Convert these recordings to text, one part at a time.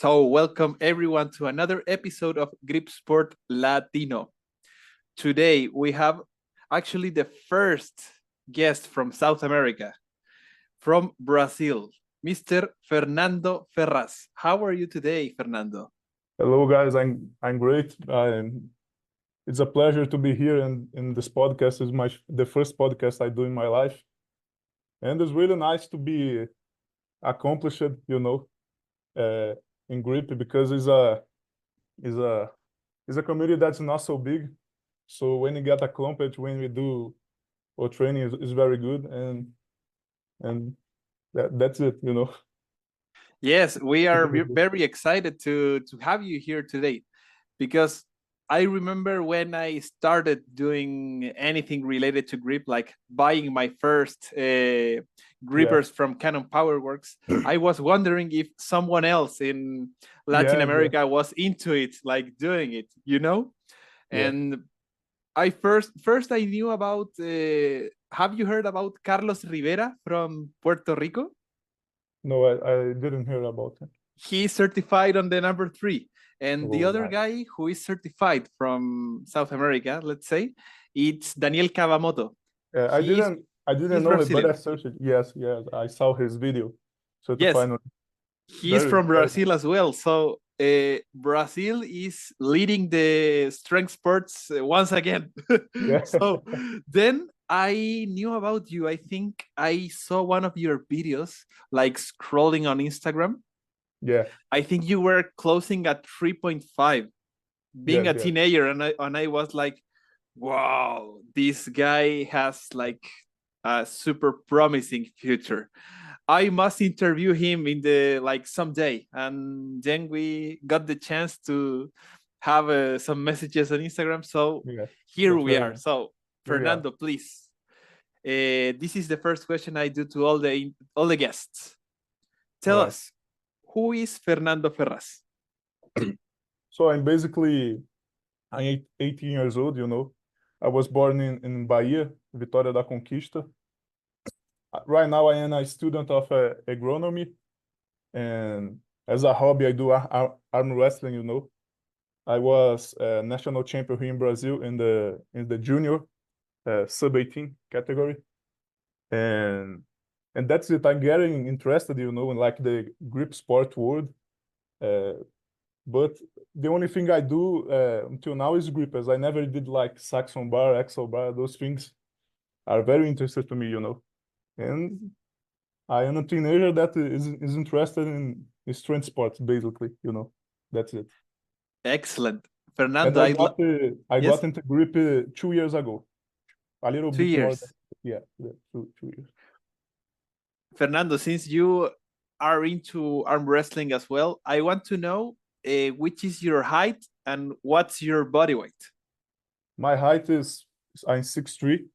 So, welcome everyone to another episode of Gripsport Latino. Today, we have actually the first guest from South America, from Brazil, Mr. Fernando Ferraz. How are you today, Fernando? Hello, guys. I'm great. It's a pleasure to be here in this podcast. It's the first podcast I do in my life, and it's really nice to be accomplished, uh, in Grip because is a is a community that's not so big. So when you get accomplished, when we do our training is very good, and that's it. Yes, we are very excited to have you here today because I remember when I started doing anything related to grip, like buying my first Yeah, grippers from Canon PowerWorks, I was wondering if someone else in Latin yeah, yeah, America was into it, like doing it, you know? yeah. And I first I knew about. Have you heard about Carlos Rivera from Puerto Rico? No, I didn't hear about it. He's certified on the number 3, and the Oh, other nice. guy who is certified from South America, let's say, it's Daniel Kawamoto. I He's didn't he's know it, but I Brazilian. searched it. Yes, yes, I saw his video. So to Yes, find it, he's from very Brazil as well. So Brazil is leading the strength sports once again. yeah, So then I knew about you. I think I saw one of your videos, like scrolling on Instagram. yeah, I think you were closing at 3.5, being yes, a yes, teenager, and I was like, wow, this guy has like a super promising future. I must interview him in the like someday. And then we got the chance to have some messages on Instagram. So yeah. here That's we very are. nice. So Here we are. Fernando, please. This is the first question I do to all the guests. All Tell right. us, who is Fernando Ferraz? So I'm 18 years old. I was born in Bahia, Vitória da Conquista. Right now, I am a student of agronomy, and as a hobby, I do arm wrestling. I was national champion here in Brazil in the junior sub-18 category. and and that's it. I'm getting interested, in like the grip sport world. Uh, but the only thing I do until now is grippers. I never did like Saxon bar, Axel bar. Those things are very interested to me. And I am a teenager that is interested in strength sports, basically. That's it. Excellent. And Fernando, I got yes, into grip 2 years ago, a little two bit more than years. yeah, yeah, two years. Fernando, since you are into arm wrestling as well, I want to know which is your height and what's your body weight. My height is I'm 6'3",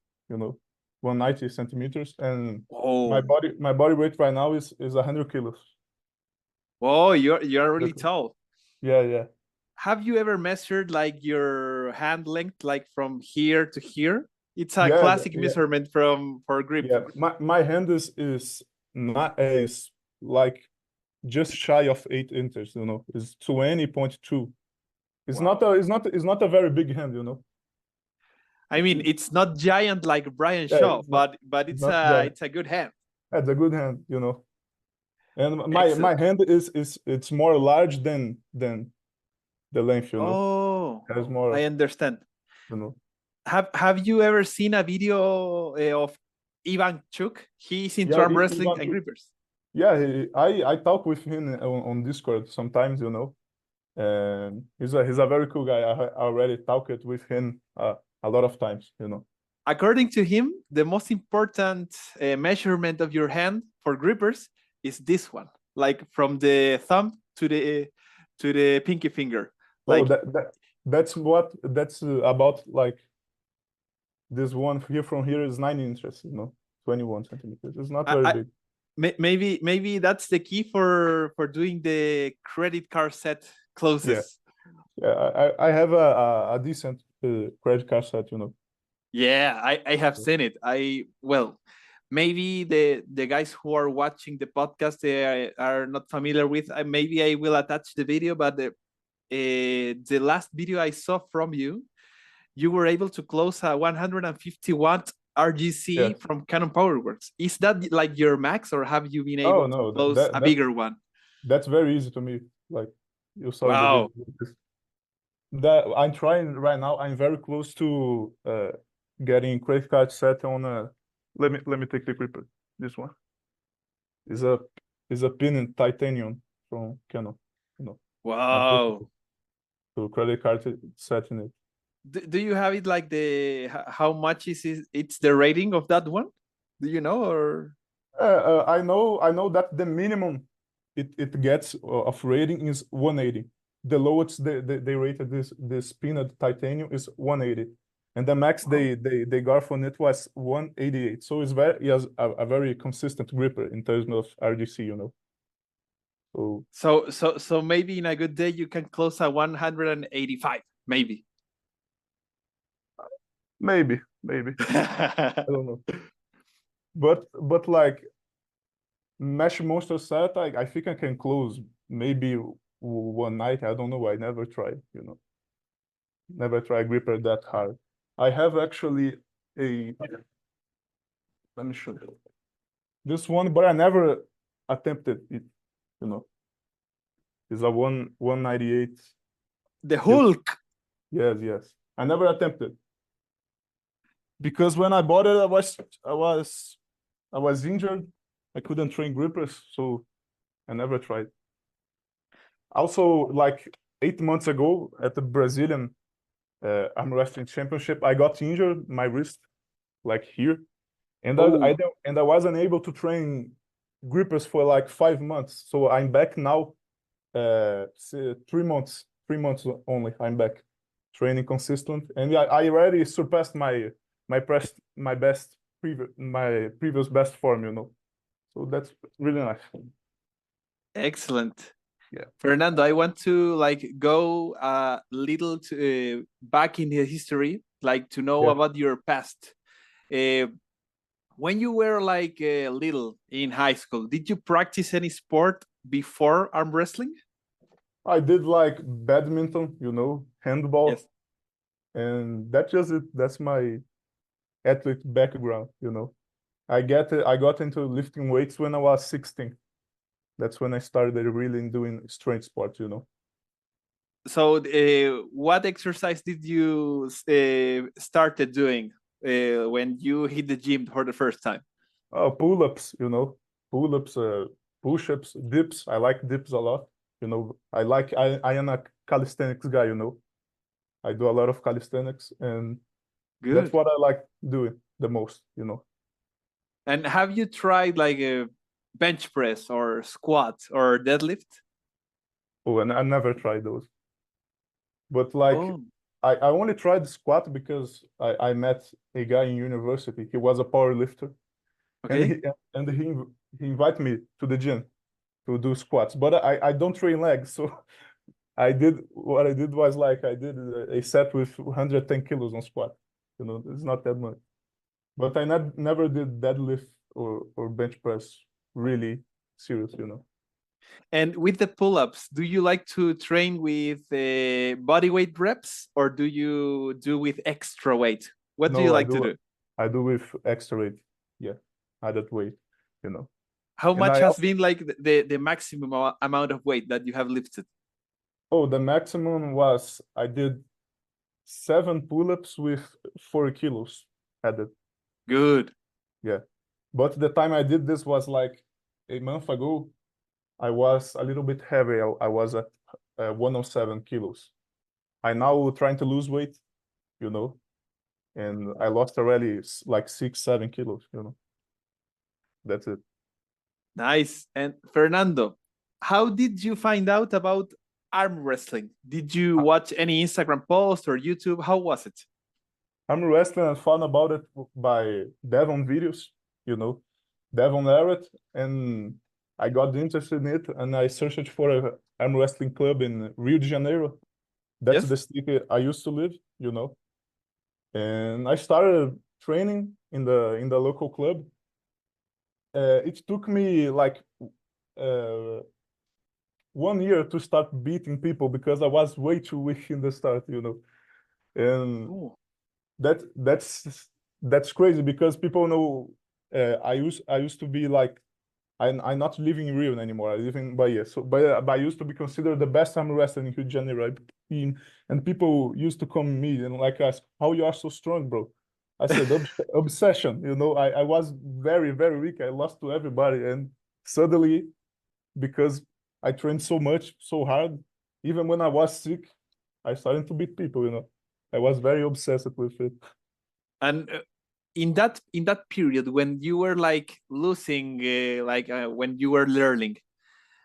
190 centimeters, and my Oh, body my body weight right now is 100 kilos. oh, you're really Okay. tall. Yeah, yeah, Have you ever measured like your hand length, like from here to here? It's a yeah, classic yeah, measurement for grip. yeah. My hand is not is like just shy of 8 inches. It's 20.2. Wow. It's not a very big hand. I mean, It- it's not giant like Brian yeah, Shaw, but it's it's not a giant. it's a good hand. It's a good hand. And my Excellent. hand is it's more large than the length. Oh, Has more, I understand. you know. Have you ever seen a video of Ivan Chuk? He's into Yeah, arm wrestling Ivan and too. grippers. Yeah, I talk with him on Discord sometimes. And he's a very cool guy. I already talked with him a lot of times. According to him, the most important measurement of your hand for grippers is this one, like from the thumb to the pinky finger. Oh, Like, that's about like this one here from here is 9 inches. 21 centimeters. It's not I, very I big. maybe that's the key for doing the credit card set Yeah, closes. yeah. I have a decent credit card set. Yeah, I have Yeah. seen it. I well, maybe the guys who are watching the podcast, they are not familiar with. Maybe I will attach the video, but the last video I saw from you, you were able to close a 150-watt RGC Yes. from Canon PowerWorks. Is that like your max, or have you been able Oh to no, close a bigger one? that's very easy to me. Like you saw in the Wow. video. That I'm trying right now. I'm very close to getting credit card set on a. Let me take the gripper. This one is a pin in titanium from Canon. You know, I'm close Wow. to credit card set in it. Do you have it like how much is it, it's the rating of that one? Do you know, or? I know that the minimum it gets of rating is 180. The lowest they rated this peanut titanium is 180, and the max Wow. they got from it was 188. So it's very, he has a very consistent gripper in terms of RGC, you know. So maybe in a good day you can close a 185, maybe. Maybe I don't know, but like Mesh Monster set, I think I can close maybe one night. I don't know. I never tried, you know. Never tried gripper that hard. I have actually a, let me show you this one, but I never attempted it, you know. It's a 198. The Hulk. Yes. I never attempted because when I bought it, I was injured. I couldn't train grippers, so I never tried. Also, like 8 months ago at the Brazilian arm wrestling championship, I got injured my wrist, like here, and Oh, I wasn't able to train grippers for like 5 months. So I'm back now. 3 months only. I'm back training consistent, and I already surpassed my best my previous best form. You know, so that's really nice. excellent. Yeah. Fernando, I want to like go a little back in the history, like to know Yeah. about your past. Uh, when you were like little in high school, did you practice any sport before arm wrestling? I did like badminton, you know, Yes. handball, and that's just it. That's my athlete background, you know. I got into lifting weights when I was 16. That's when I started really doing strength sports, you know. So, what exercise did you started doing when you hit the gym for the first time? Pull-ups, you know, pull-ups, push-ups, dips. I like dips a lot. You know, I am a calisthenics guy, you know. I do a lot of calisthenics, and that's Good. what I like doing the most, you know. And have you tried like a bench press or squat or deadlift? Oh, and I never tried those. But like Oh, I only tried squat because I met a guy in university. He was a power lifter, and okay. he invited me to the gym to do squats. But I don't train legs, so what I did was like I did a set with 110 kilos on squat. You know, it's not that much. But I never did deadlift or bench press really serious, you know. And with the pull-ups, do you like to train with body weight reps, or do you do with extra weight? What do you No, like to do? I do with extra weight. Yeah, added weight, you know. How And much I has also, been like the maximum amount of weight that you have lifted? oh, the maximum was I did 7 pull-ups with 4 kilos added. Good. Yeah. But the time I did this was like a month ago. I was a little bit heavy. I was at 107 kilos. I now trying to lose weight, you know, and I lost already like 6, 7 kilos, you know. That's it. Nice. And Fernando, how did you find out about arm wrestling? Did you I- watch any Instagram post or YouTube? How was it? I'm wrestling and found about it by Devon videos, you know, Devon Larrett, and I got interested in it, and I searched for a arm wrestling club in Rio de Janeiro. That's Yes. the city I used to live, you know, and I started training in the local club. it took me like 1 year to start beating people because I was way too weak in the start, you know. And Oh. that's crazy because people know I used to be like I'm not living in Rio anymore. I live in Bahia. So but I used to be considered the best arm wrestler in Rio de Janeiro. And people used to come to me and like ask, how you are so strong, bro? I said obsession, you know. I was very, very weak. I lost to everybody. And suddenly, because I trained so much, so hard, even when I was sick, I started to beat people, you know. I was very obsessed with it. And in that period when you were like losing, when you were learning,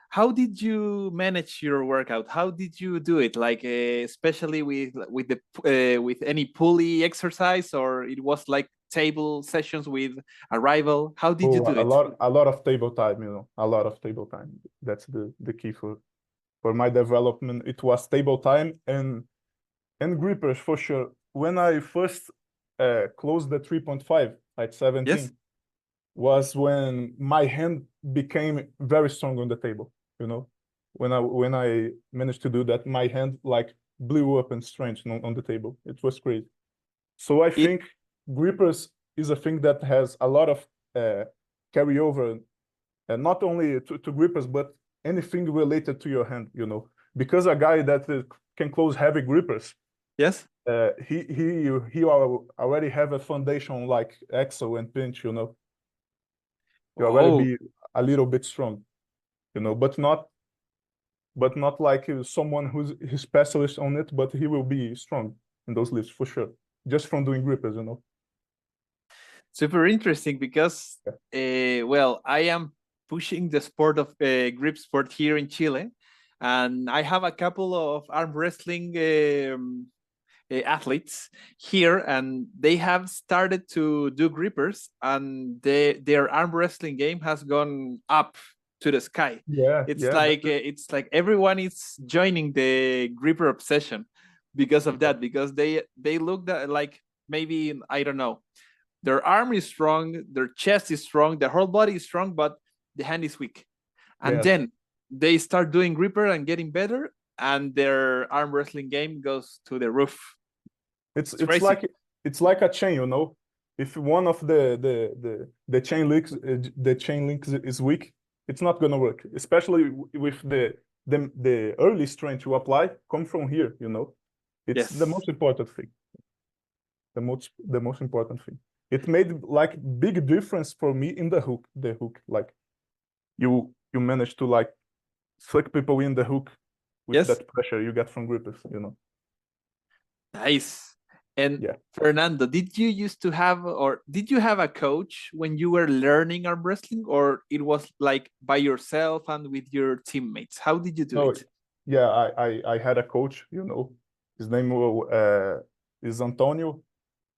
how did you manage your workout? How did you do it? Like especially with any pulley exercise, or it was like table sessions with a rival? How did you Oh, do it? a lot of table time, you know, a lot of table time. That's the key for my development. It was table time and grippers for sure. When I first closed the 3.5 at Yes. 17 was when my hand became very strong on the table, you know. When I managed to do that, my hand like blew up in strength on the table. It was crazy. So I It think grippers is a thing that has a lot of uh, carryover, and not only to grippers, but anything related to your hand, you know. Because a guy that can close heavy grippers, yes. he already have a foundation like axle and pinch, you know. You already Oh, be a little bit strong, you know, but not like someone who's specialist on it, but he will be strong in those lifts for sure, just from doing grippers, you know. super interesting because Yeah. well, I am pushing the sport of grip sport here in Chile, and I have a couple of arm wrestling athletes here, and they have started to do grippers, and their arm wrestling game has gone up to the sky. Yeah, It's yeah, like everyone is joining the gripper obsession because of yeah, that, because they look that like, maybe, I don't know, their arm is strong, their chest is strong, their whole body is strong, but the hand is weak. And yes. then they start doing gripper and getting better, and their arm wrestling game goes to the roof. It's It's it's crazy. like it's like a chain, you know. If one of the chain links is weak, it's not gonna work. Especially with the early strength you apply come from here, you know. It's the Yes. most important thing. The most important thing. It made like big difference for me in the hook. The hook, like you manage to like suck people in the hook with Yes. that pressure you get from grippers, you know. Nice. And Yeah. Fernando, did you used to have, or did you have a coach when you were learning arm wrestling, or it was like by yourself and with your teammates? How did you do No, it? yeah, I had a coach, you know. His name is Antonio.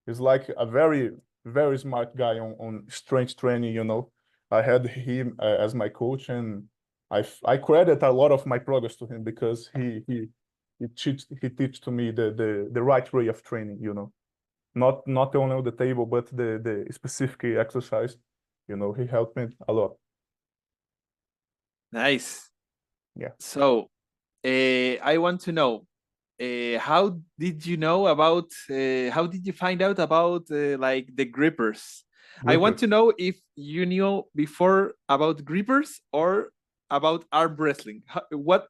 He's like a very, very smart guy on strength training, you know. I had him as my coach, and I credit a lot of my progress to him because he teach to me the right way of training, you know. Not only on the table, but the specific exercise, you know. He helped me a lot. Nice. Yeah. So, I want to know, how did you know about, how did you find out about like the grippers? I want Grippers. to know if you knew before about grippers or about arm wrestling.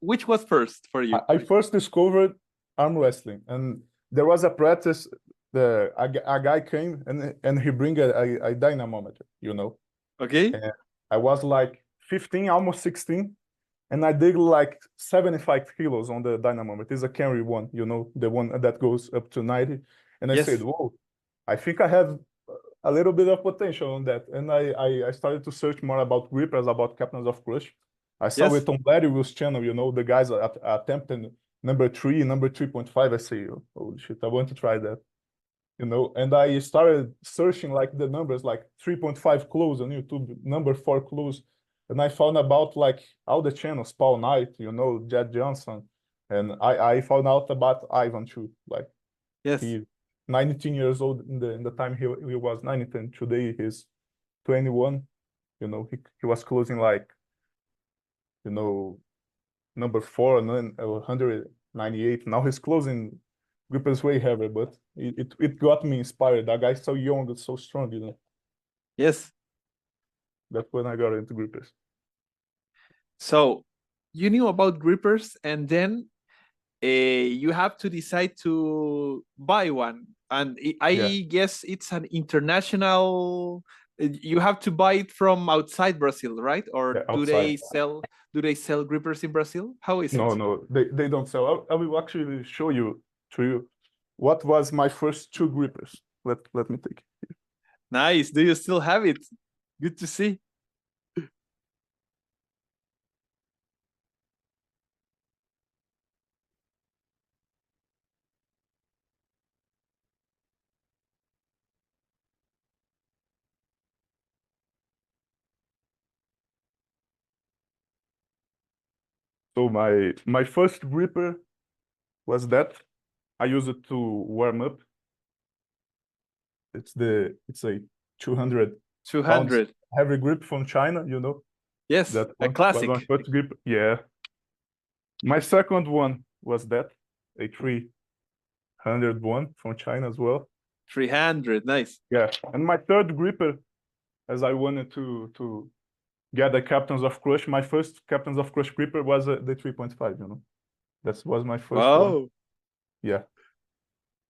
Which was first for you? I first discovered arm wrestling, and there was a practice. A guy came and he bring a dynamometer, you know. Okay. And I was like 15, almost 16, and I did like 75 kilos on the dynamometer. It's a carry one, you know, the one that goes up to 90. And I said, Yes. whoa, I think I have a little bit of potential on that. And I started to search more about grippers, about captains of crush. I saw Yes. it on Larry Will's channel, you know, the guys are attempting number 3, number 3.5. I say, oh shit, I want to try that, you know. And I started searching like the numbers, like 3.5 close on YouTube, number 4 close. And I found about like all the channels, Paul Knight, you know, Jed Johnson. And I found out about Ivan too. Like Yes. he 19 years old in the time he was 19. Today he's 21. You know, he was closing like, you know, number 4 and then 198. Now he's closing grippers way heavier, but it got me inspired. That guy's so young and so strong, you know. Yes. That's when I got into grippers. So you knew about grippers, and then you have to decide to buy one. And Yeah, I guess it's an international. You have to buy it from outside Brazil, right? Or yeah, outside. do they sell grippers in Brazil? How is No, it? no, they don't sell. I will actually show you to you what was my first 2 grippers. Let me take it. Nice. Do you still have it? Good to see. So my first gripper was that. I use it to warm up. It's a 200 pounds 200. heavy grip from China, you know. Yes, That a one was my classic. first grip. Yeah. My second one was that, a 301 from China as well. 300. Nice. Yeah. And my third gripper, as I wanted to get the Captains of Crush, my first Captains of Crush gripper was the 3.5, you know. That was my first one. Wow. Yeah.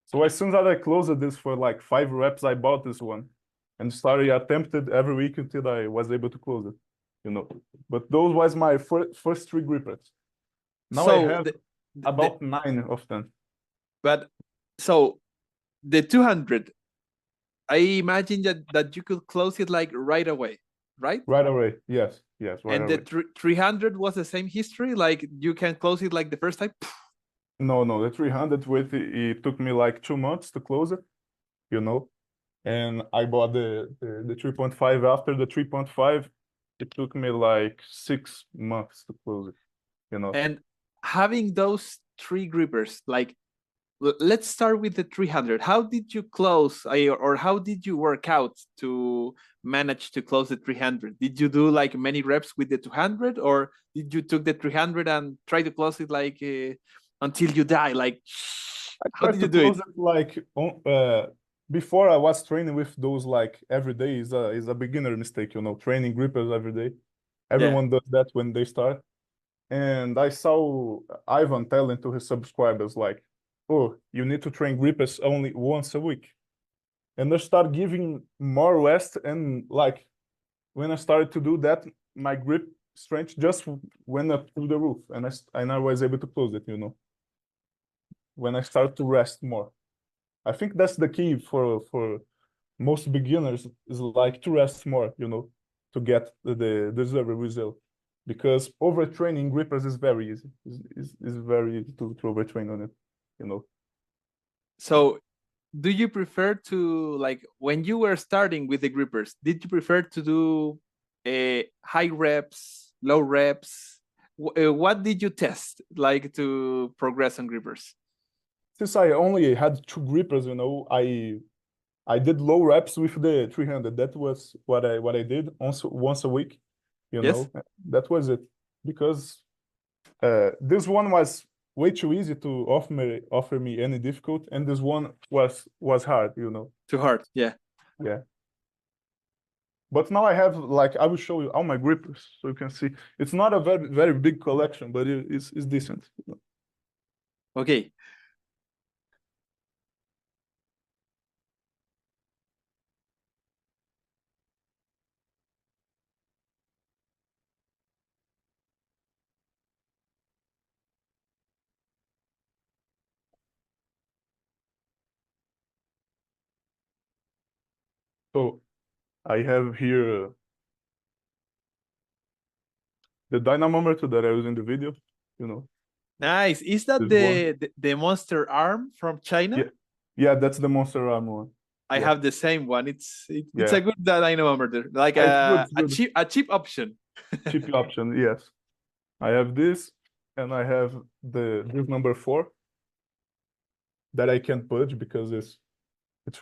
So as soon as I closed this for like 5 reps, I bought this one and started attempted every week until I was able to close it, you know. But those was my first 3 grippers. Now I So have the about 9 of them. but so the 200, I imagine that you could close it like right away, right? Right away. Yes, yes, right And the away. 300 was the same history, like you can close it like the first time. No, no, the 300 with it took me like 2 months to close it, you know. And I bought the 3.5 after the 3.5. It took me like 6 months to close it, you know. And having those 3 grippers, like let's start with the 300. How did you close, or how did you work out to manage to close the 300? Did you do like many reps with the 200, or did you took the 300 and try to close it like until you die? Like, I how tried did to you do close it? it like before I was training with those like every day is a beginner mistake, you know, training grippers every day. Yeah. Everyone does that when they start. And I saw Ivan telling to his subscribers like, "Oh, you need to train grippers only once a week." And I start giving more rest, and like when I started to do that, my grip strength just went up through the roof, and I was able to close it, you know, when I started to rest more. I think that's the key for most beginners is like to rest more, you know, to get the deserved result. Because overtraining grippers is very easy. Is very easy to overtrain on it, you know. So do you prefer to, like, when you were starting with the grippers, did you prefer to do high reps, low reps? What did you test like to progress on grippers? Since I only had 2 grippers, you know, I did low reps with the 300. That was what I did once a week, you Yes. know. That was it. Because this one was way too easy to offer me any difficult, and this one was hard, you know. Too hard. Yeah. Yeah. But now I have like I will show you all my grippers so you can see. It's not a very big collection, but it's decent. Okay. So I have here the dynamometer that I use in the video, you know, Nice. Is that this one. the monster arm from China? Yeah, yeah, that's the Monster Arm one. I Yeah, have the same one. It's yeah, a good dynamometer, like it's good, a it's good. a cheap option. Cheap option, yes. I have this, and I have this number 4 that I can't purge because it's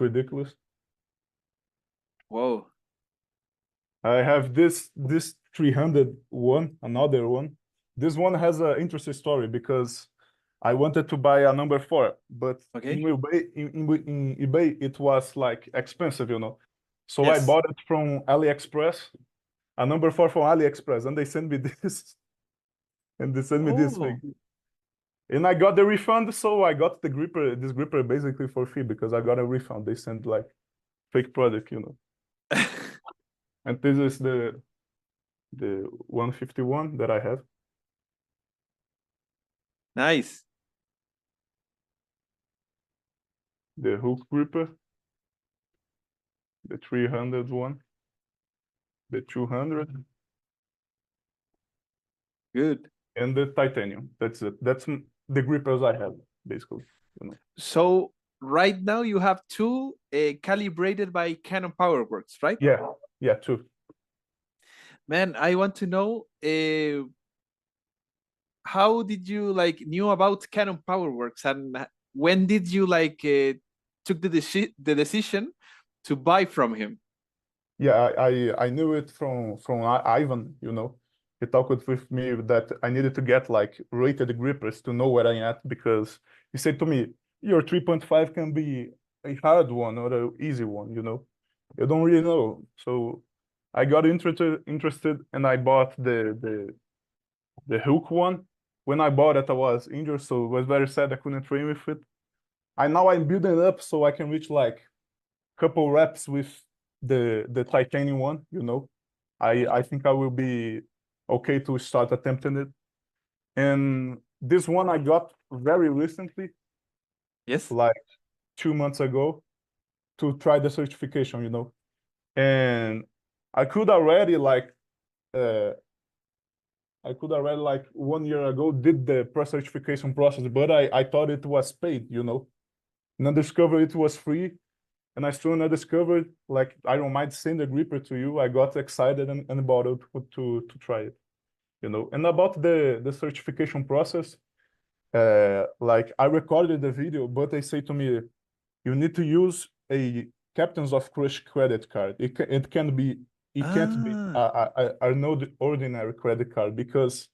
ridiculous. Whoa. I have this 300 one, another one. This one has an interesting story because I wanted to buy a number 4, but Okay. in eBay it was like expensive, you know. So I Yes. bought it from AliExpress, a number 4 from AliExpress, and they sent me this, and they sent me this Oh, thing. And I got the refund, so I got this gripper basically for free because I got a refund. They sent like fake product, you know. And this is the 151 that I have. nice. The hook gripper, the 300 one, the 200, Good. and the titanium. That's it. That's the grippers I have, basically. You know. So right now you have two calibrated by Canon PowerWorks, right? Yeah, yeah, two. Man, I want to know how did you like knew about Canon PowerWorks, and when did you like took the decision to buy from him? Yeah, I knew it from Ivan, you know. He talked with me that I needed to get like rated grippers to know where I'm at because he said to me, your 3.5 can be a hard one or an easy one, you know. You don't really know. So I got interested and I bought the hook one. When I bought it, I was injured, so it was very sad I couldn't train with it. I'm building up so I can reach like couple reps with the titanium one, you know. I think I will be okay to start attempting it. And this one I got very recently, Yes. like 2 months ago, to try the certification, you know. And I could already like uh I could already like 1 year ago did the pre-certification process, but I thought it was paid, you know. And I discovered it was free. And as soon as I discovered, like, I don't mind send a gripper to you, I got excited and bought it to try it, you know. And about the certification process, like I recorded the video, but they say to me, you need to use a Captains of Crush credit card. It can be it can't be Ah, an ordinary credit card because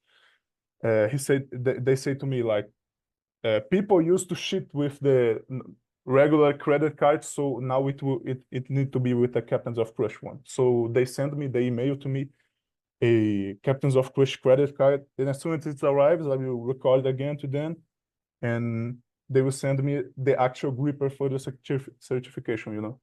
he said they say to me like people used to shit with the regular credit card, so now it need to be with the Captains of Crush one. So they send me the email to me a Captains of Crush credit card, and as soon as it arrives, I will record again to them, and they will send me the actual gripper for the certification. You know,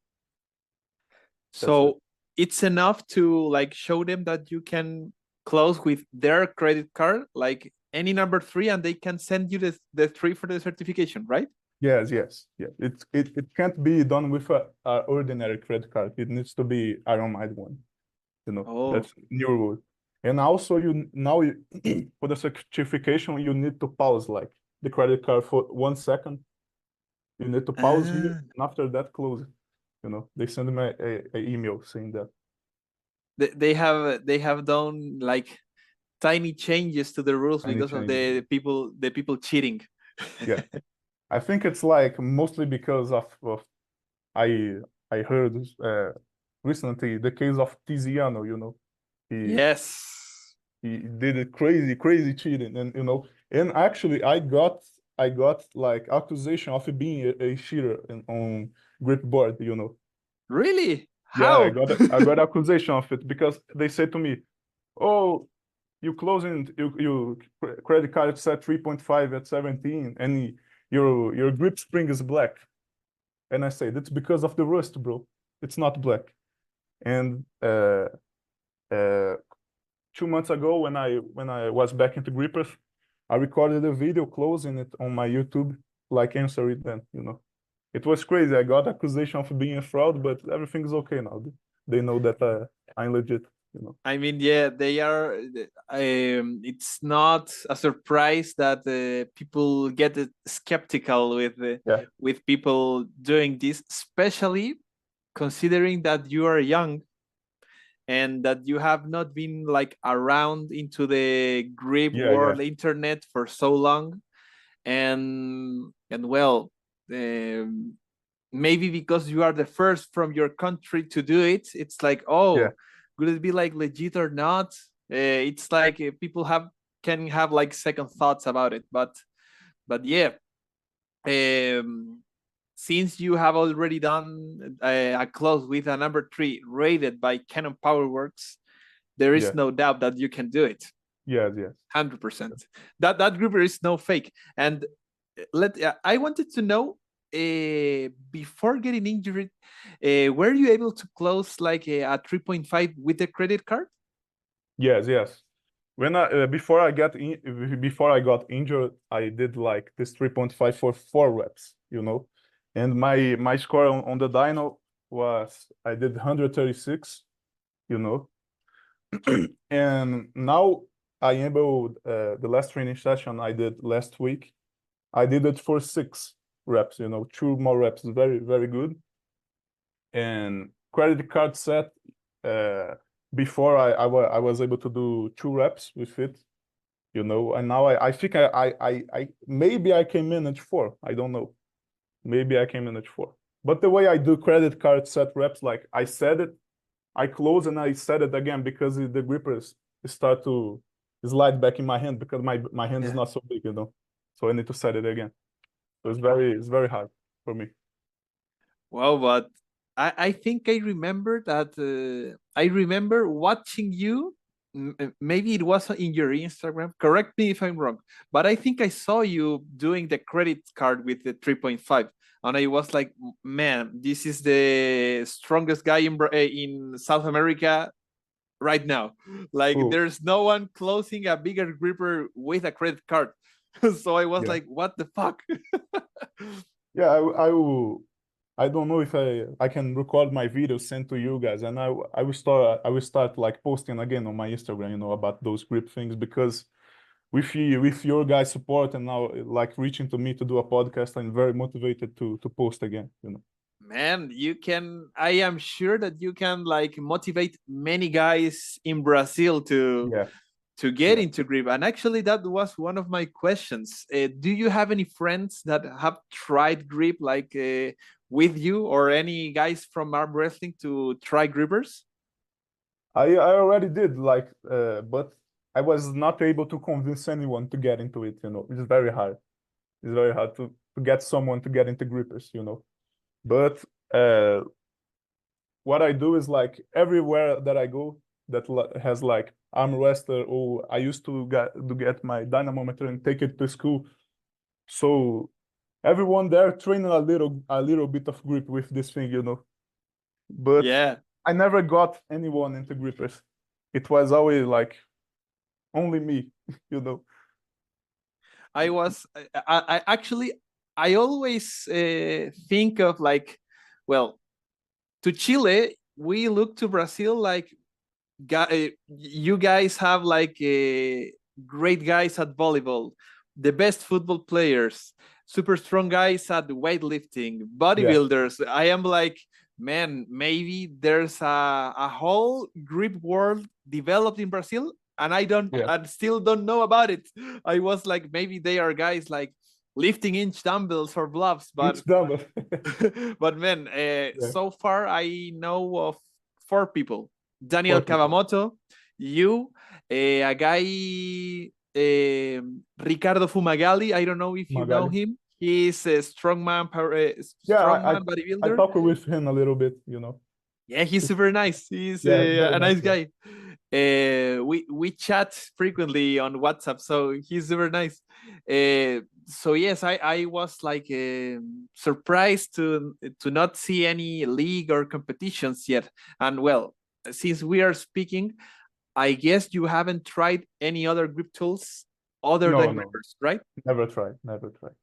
that's it. so it's enough to like show them that you can close with their credit card, like any number three, and they can send you the three for the certification, right? Yes, yes, yeah. It can't be done with a ordinary credit card. It needs to be Iron Mind one. You know, Oh, that's new rule. And also for the certification, you need to pause like the credit card for 1 second. You need to pause here, ah, and after that, close it. You know, they send me a email saying that. they have done like tiny changes to the rules I need because of changes. the people cheating. Yeah, I think it's like mostly because of I I heard recently the case of Tiziano. You know, he Yes. he did a crazy cheating, and you know, and actually I got like accusation of being a cheater on Gripboard, you know. Really? Yeah, How? I got accusation of it because they said to me, "Oh, you closing you credit card set 3.5 at 17, and your grip spring is black." And I said, "It's because of the rust, bro. It's not black." And uh 2 months ago when I was back into grippers, I recorded a video closing it on my YouTube, like answer it then, you know. It was crazy. I got accusation of being a fraud, but everything's okay now. They know that I'm legit, you know. I mean, yeah, they are. It's not a surprise that people get skeptical Yeah, with people doing this, especially considering that you are young and that you have not been like around into the grip yeah. world internet for so long, and well, um, maybe because you are the first from your country to do it, it's like, Yeah, oh, Would it be like legit or not? It's like people can have like second thoughts about it, but yeah. Since you have already done a close with a number 3 rated by Canon PowerWorks, there is Yeah. no doubt that you can do it. Yes, yes. 100%. That gripper is no fake. And I wanted to know, before getting injured, were you able to close like a 3.5 with a credit card? Yes, yes. When before I got injured, I did like this 3.5 for 4 reps, and my score on the dyno was I did 136, and now I am able the last training session I did last week, I did it for 6 reps, 2 more reps, very very good. And credit card set, before I was able to do 2 reps with it, and now I think I maybe I can manage 4. I don't know. Maybe I can manage 4. But the way I do credit card set reps, like I set it, I close and I set it again because the grippers start to slide back in my hand because my hand is not so big, So I need to set it again. So it's very hard for me. Well, but I think I remember that I remember watching you. Maybe it was in your Instagram. Correct me if I'm wrong, but I think I saw you doing the credit card with the 3.5, and I was like, man, this is the strongest guy in South America right now. Like, Cool. there's no one closing a bigger gripper with a credit card. So I was Yeah. like, what the fuck? Yeah, I don't know if I can record my video sent to you guys, and I will start like posting again on my Instagram, about those grip things, because with your guys' support and now like reaching to me to do a podcast, I'm very motivated to post again, Man, I am sure that you can like motivate many guys in Brazil Yeah, to get yeah. into grip. And actually, that was one of my questions. Do you have any friends that have tried grip like with you, or any guys from arm wrestling to try grippers? I already did, like, but I was not able to convince anyone to get into it, It's very hard. It's very hard to get someone to get into grippers, But what I do is like everywhere that I go that has like arm wrestler, or I used to get my dynamometer and take it to school. So everyone there training a little bit of grip with this thing, But Yeah, I never got anyone into grippers. It was always like only me, you know. I was. I actually, I always think of like, well, to Chile, we look to Brazil like, you guys have like great guys at volleyball, the best football players, super strong guys at weightlifting, Yeah, bodybuilders. I am like, man, maybe there's a whole grip world developed in Brazil, and yeah. I still don't know about it. I was like, maybe they are guys like lifting inch dumbbells or gloves, It's done. but man, Yeah, so far I know of 4 people: Daniel 4 people. Kawamoto, you, a guy, Ricardo Fumagalli. I don't know if you know Magali. him. He's a Yeah, strongman I bodybuilder. talk with him a little bit, Yeah, he's super nice. He's Yeah, very a nice nice guy. guy. We chat frequently on WhatsApp, so he's super nice. So yes, I was like surprised to not see any league or competitions yet. And well, since we are speaking, I guess you haven't tried any other grip tools other No, than no, grippers, right? never tried, never tried.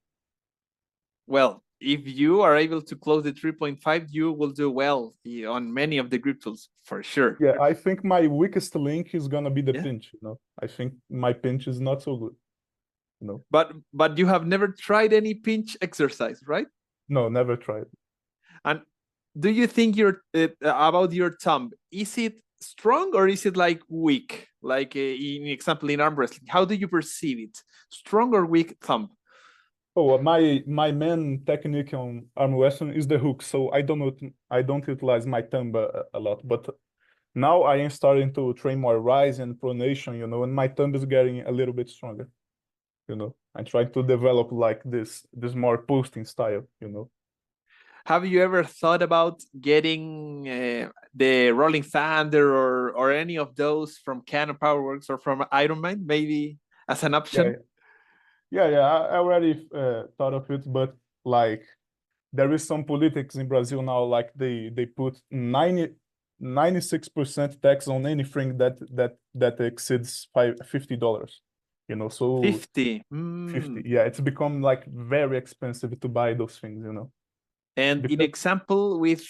Well, if you are able to close the 3.5, you will do well on many of the grip tools for sure. Yeah, I think my weakest link is gonna be the Yeah. pinch, I think my pinch is not so good, But you have never tried any pinch exercise, right? No, never tried. And do you think about your thumb? Is it strong or is it like weak? Like in example in arm wrestling, how do you perceive it? Strong or weak thumb? Oh, my main technique on arm wrestling is the hook, so I don't utilize my thumb a lot, but Now I am starting to train more rise and pronation, you know, and my thumb is getting a little bit stronger, you know. I try to develop like this more posting style, you know. Have you ever thought about getting the Rolling Thunder or any of those from Canon Powerworks or from Ironman, maybe as an Yeah, option? yeah. I already thought of it, but like there is some politics in Brazil now, like they put 96% tax on anything that exceeds $50, you know. So 50. 50, yeah, it's become like very expensive to buy those things, you know. And in Because example with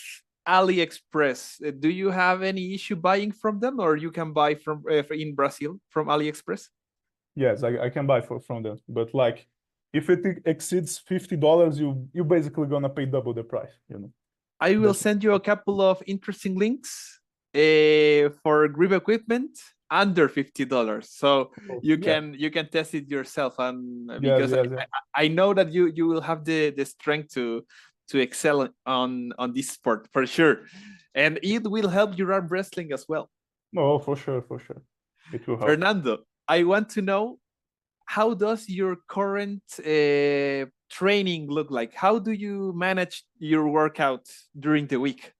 AliExpress, do you have any issue buying from them, or you can buy from in Brazil from AliExpress? yes, I can buy from them, but like if it exceeds $50, you basically gonna pay double the price, you know. I will That's send you a couple of interesting links for grip equipment under $50, so yeah, you can test it yourself. And yes, because yes, yeah. I know that you will have the strength to excel on this sport for sure, and it will help your arm wrestling as well. No, for sure, for sure, it will help. Fernando, I want to know, how does your current training look like? How do you manage your workout during the week?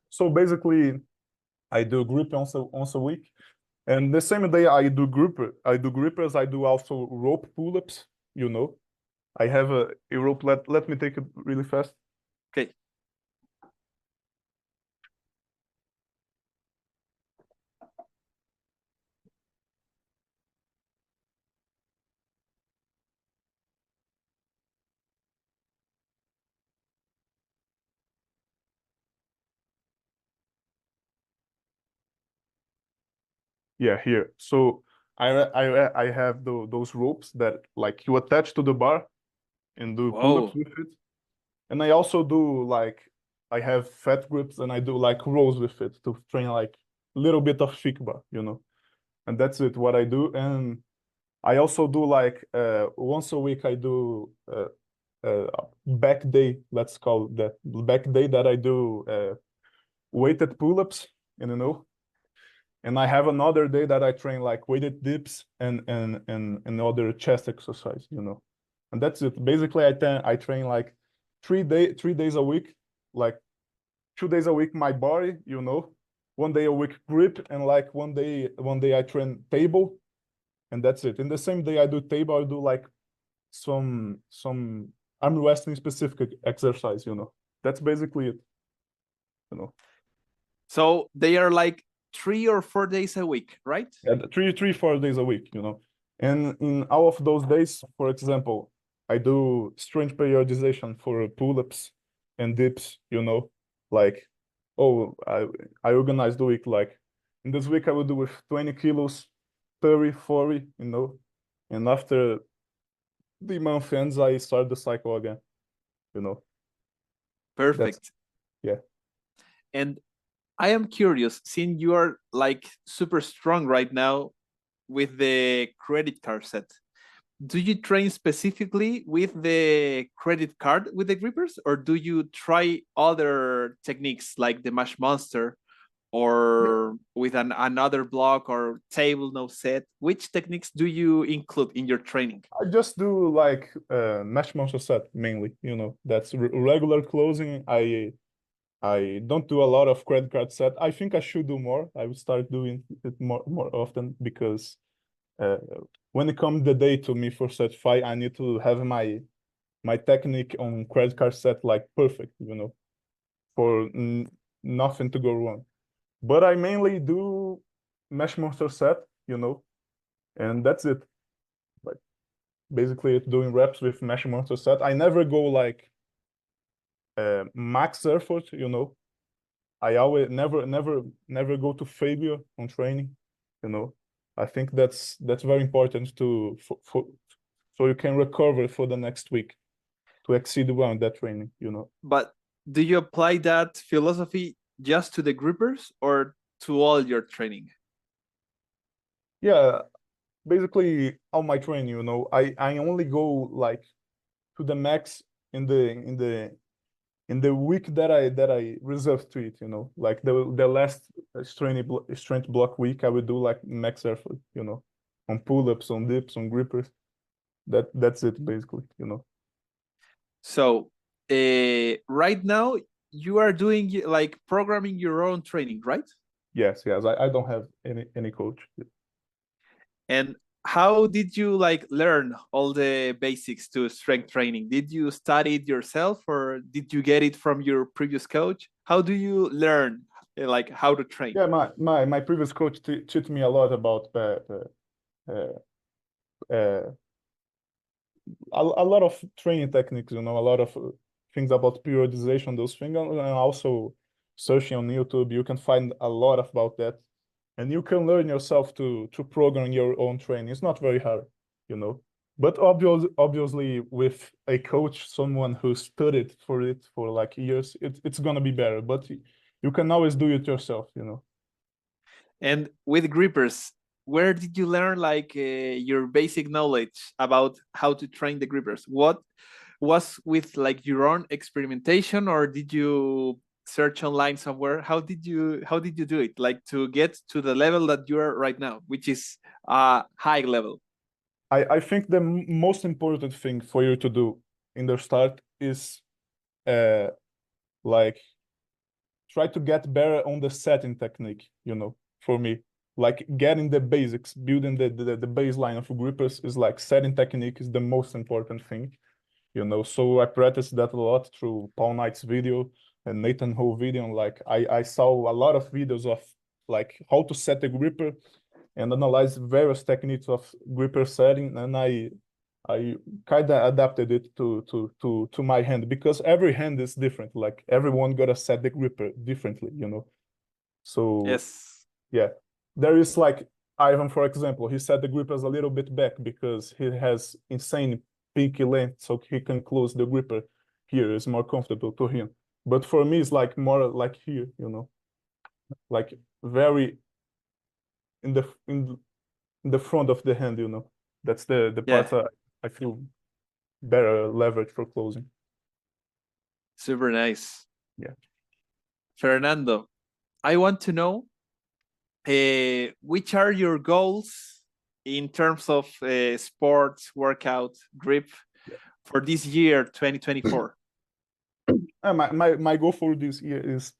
So basically, I do grip once a week, and the same day I do grippers. I do also rope pull-ups. You know, I have a rope. Let me take it really fast. Okay. Yeah, here. So I have those ropes that like you attach to the bar and do pull-ups Whoa. with it. And I also do like I have fat grips and I do like rows with it to train like a little bit of thick bar, you know. And that's it what I do. And I also do like once a week I do back day, let's call that back day that I do weighted pull-ups, you know. And I have another day that I train like weighted dips and other chest exercise, you know. And that's it. Basically, I train like 3 days a week, like 2 days a week my body, you know, 1 day a week grip, and like one day I train table, and that's it. In the same day I do table, I do like some arm wrestling specific exercise, you know. That's basically it, you know. So they are like 3 or 4 days a week, right? Yeah, 4 days a week, you know. And in all of those days, for example, I do strength periodization for pull-ups and dips, you know, like, oh, I organize the week like in this week I will do with 20 kilos, 30, 40, you know, and after the month ends, I start the cycle again, you know. That's Perfect. yeah. And I am curious, since you are like super strong right now with the credit card set, do you train specifically with the credit card with the grippers, or do you try other techniques like the mash monster or with another block or table no set? Which techniques do you include in your training? I just do like mesh monster set mainly, you know. That's regular closing. I don't do a lot of credit card set. I think I should do more. I will start doing it more often because uh, when it comes the day to me for set five, I need to have my technique on credit card set like perfect, you know, for nothing to go wrong. But I mainly do mesh monster set, you know, and that's it. Like basically, it's doing reps with mesh monster set. I never go like max effort, you know. I always never go to failure on training, you know. I think that's very important to for so you can recover for the next week to exceed well in that training, you know. But do you apply that philosophy just to the grippers or to all your training? Yeah, basically all my training, you know, I only go like to the max in the in the week that I reserved to it, you know, like the last strength block week, I would do like max effort, you know, on pull-ups, on dips, on grippers. That's it basically, you know. So right now you are doing like programming your own training, right? Yes, I don't have any coach. And how did you like learn all the basics to strength training? Did you study it yourself or did you get it from your previous coach? How do you learn like how to train? Yeah, my previous coach taught me a lot about uh, uh, a lot of training techniques, you know, a lot of things about periodization, those things, and also searching on YouTube, you can find a lot about that, and you can learn yourself to program your own training. It's not very hard, you know, but obviously with a coach, someone who studied for it for like years, it's gonna be better. But you can always do it yourself, you know. And with grippers, where did you learn like your basic knowledge about how to train the grippers? What was with like your own experimentation or did you search online somewhere? How did you do it like to get to the level that you are right now, which is a high level? I think the most important thing for you to do in the start is uh like try to get better on the setting technique, you know, for me. Like getting the basics, building the baseline of grippers is like setting technique is the most important thing, you know. So I practiced that a lot through Paul Knight's video and Nathan Ho video. And like I saw a lot of videos of like how to set a gripper and analyze various techniques of gripper setting. And I kind of adapted it to my hand because every hand is different. Like everyone gotta set the gripper differently, you know. So Yes. yeah, there is like Ivan, for example, he set the grippers a little bit back because he has insane pinky length, so he can close the gripper here. It's more comfortable to him. But for me, it's like more like here, you know, like very in the in the front of the hand, you know. That's the Yeah. part I feel better leverage for closing. Super nice. Yeah. Fernando, I want to know which are your goals in terms of sports, workout, grip Yeah. for this year, 2024? My goal for this year is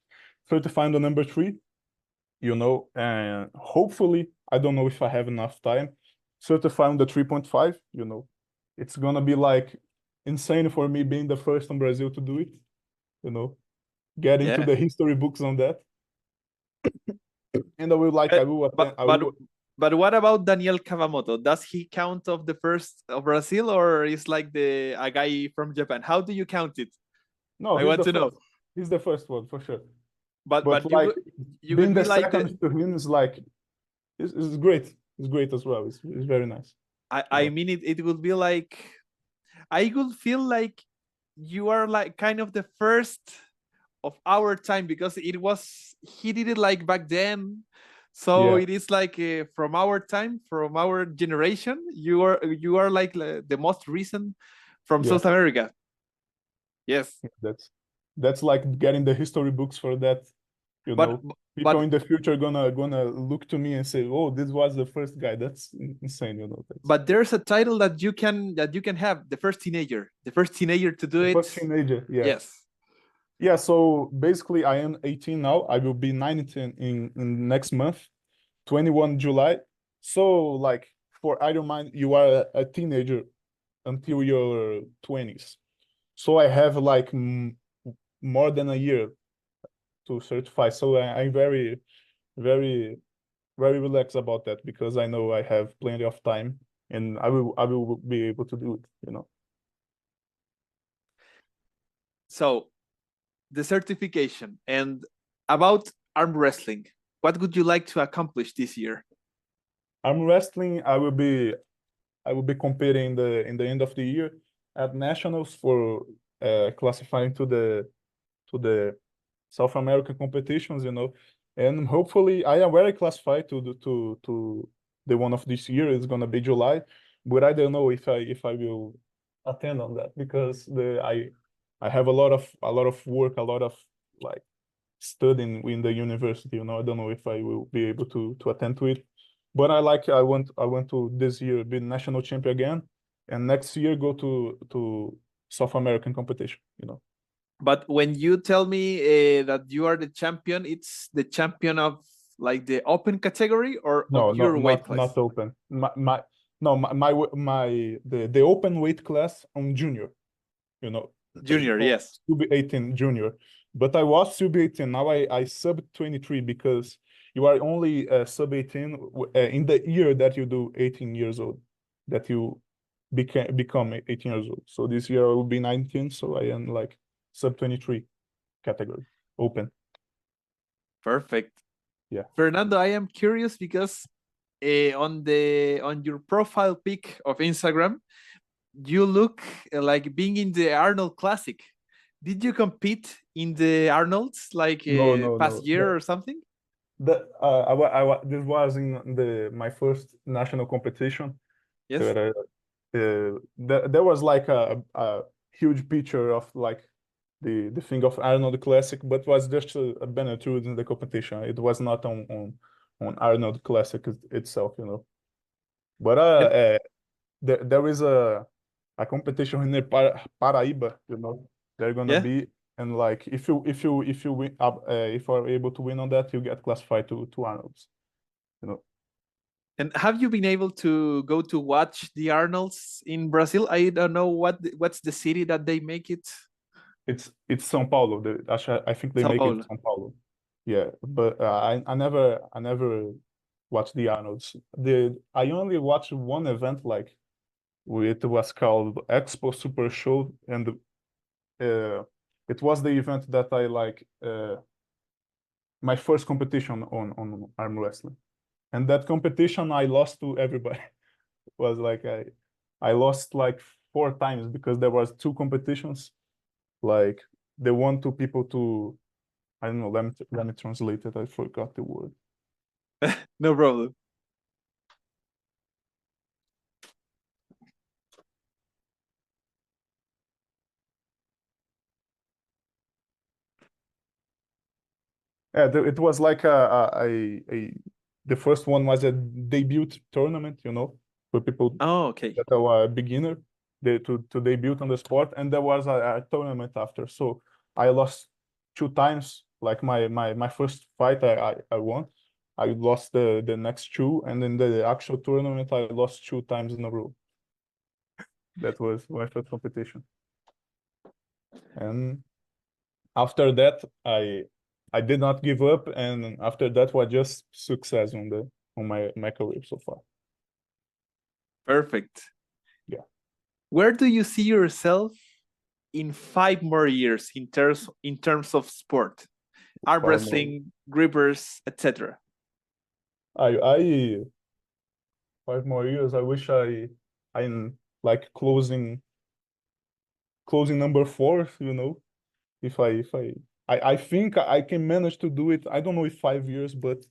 certifying the number 3, you know, and hopefully, I don't know if I have enough time, certifying the 3.5, you know. It's gonna be like insane for me being the first in Brazil to do it, you know, get into Yeah. the history books on that. And I will like, Uh, I will But attend, I but will, but what about Daniel Cavamoto? Does he count of the first of Brazil, or is like the a guy from Japan? How do you count it? no, I he's want the to know. first. He's the first one for sure. But But but you like could you being could the be like the second to him is like, it's great. It's great as well. It's very nice, you I know. mean it would be like I would feel like you are like kind of the first of our time because it was he did it like back then, so Yeah, it is like from our time, from our generation. You are like the most recent from yeah. South America. Yes. That's like getting the history books for that, you but know. People but in the future gonna look to me and say, "Oh, this was the first guy." That's insane, you know. That's but there's a title that you can have the first teenager to do the it. first teenager. Yeah, Yes. yeah. So basically, I am 18 now. I will be 19 in next month, 21 July. So like for Ironman, you are a teenager until your 20s. So I have like more than a year to certify. So I'm very, very relaxed about that because I know I have plenty of time and I will be able to do it, you know. So the certification and about arm wrestling, what would you like to accomplish this year? I'm wrestling. I will be competing in the end of the year at nationals for classifying to the South American competitions, you know. And hopefully I am very classified to the one of this year. It's gonna be July, but I don't know if I will attend on that because I have a lot of work, a lot of like studying in the university. I don't know if I will be able to attend to it, but I want to this year be national champion again, and next year go to South American competition. But when you tell me that you are the champion, it's the champion of like the open category or of No, no, your weight not class? open. No, the open weight class on junior. You know, Junior, on yes. sub-18 junior. But I was sub-18. Now I sub-23 because you are only sub-18 in the year that you do 18 years old, that you become 18 years old. So this year I will be 19, so I am like sub-23 category, open. Perfect. Yeah. Fernando, I am curious because on your profile pic of Instagram, you look like being in the Arnold Classic. Did you compete in the Arnolds like No, no, past no. year or something? This was in my first national competition. Yes. That there was like a huge picture of like the thing of Arnold Classic, but was just a banner too in the competition. It was not on Arnold Classic itself. But And there is a competition in Paraíba. They're gonna yeah. be, and like if you win if you are able to win on that, you get classified to Arnold's. You know, And have you been able to go to watch the Arnolds in Brazil? I don't know what's the city that they make it. it's São Paulo. Actually, I think they Sao make it Paulo. São Paulo. Yeah, but I never watched the Arnold's. I only watched one event like it was called Expo Super Show, and uh, it was the event that I like my first competition on arm wrestling. And that competition I lost to everybody. Was like I lost like 4 times because there was two competitions. Like they want two people to, I don't know, let me translate it. I forgot the word. No problem. Yeah, it was like the first one was a debut tournament, for people Oh, okay. that are a beginner, to debut on the sport, and there was a tournament after. So I lost 2 times. Like my first fight, I won. I lost the next two, and in the actual tournament, I lost 2 times in a row. That was my first competition, and after that, I did not give up, and after that was just success on my career so far. Perfect. Yeah, Where do you see yourself in 5 more years in terms of sport? Arm 5 more. wrestling, grippers, etc. I 5 more years. I wish I'm like closing number four. If I think I can manage to do it. I don't know if 5 years, but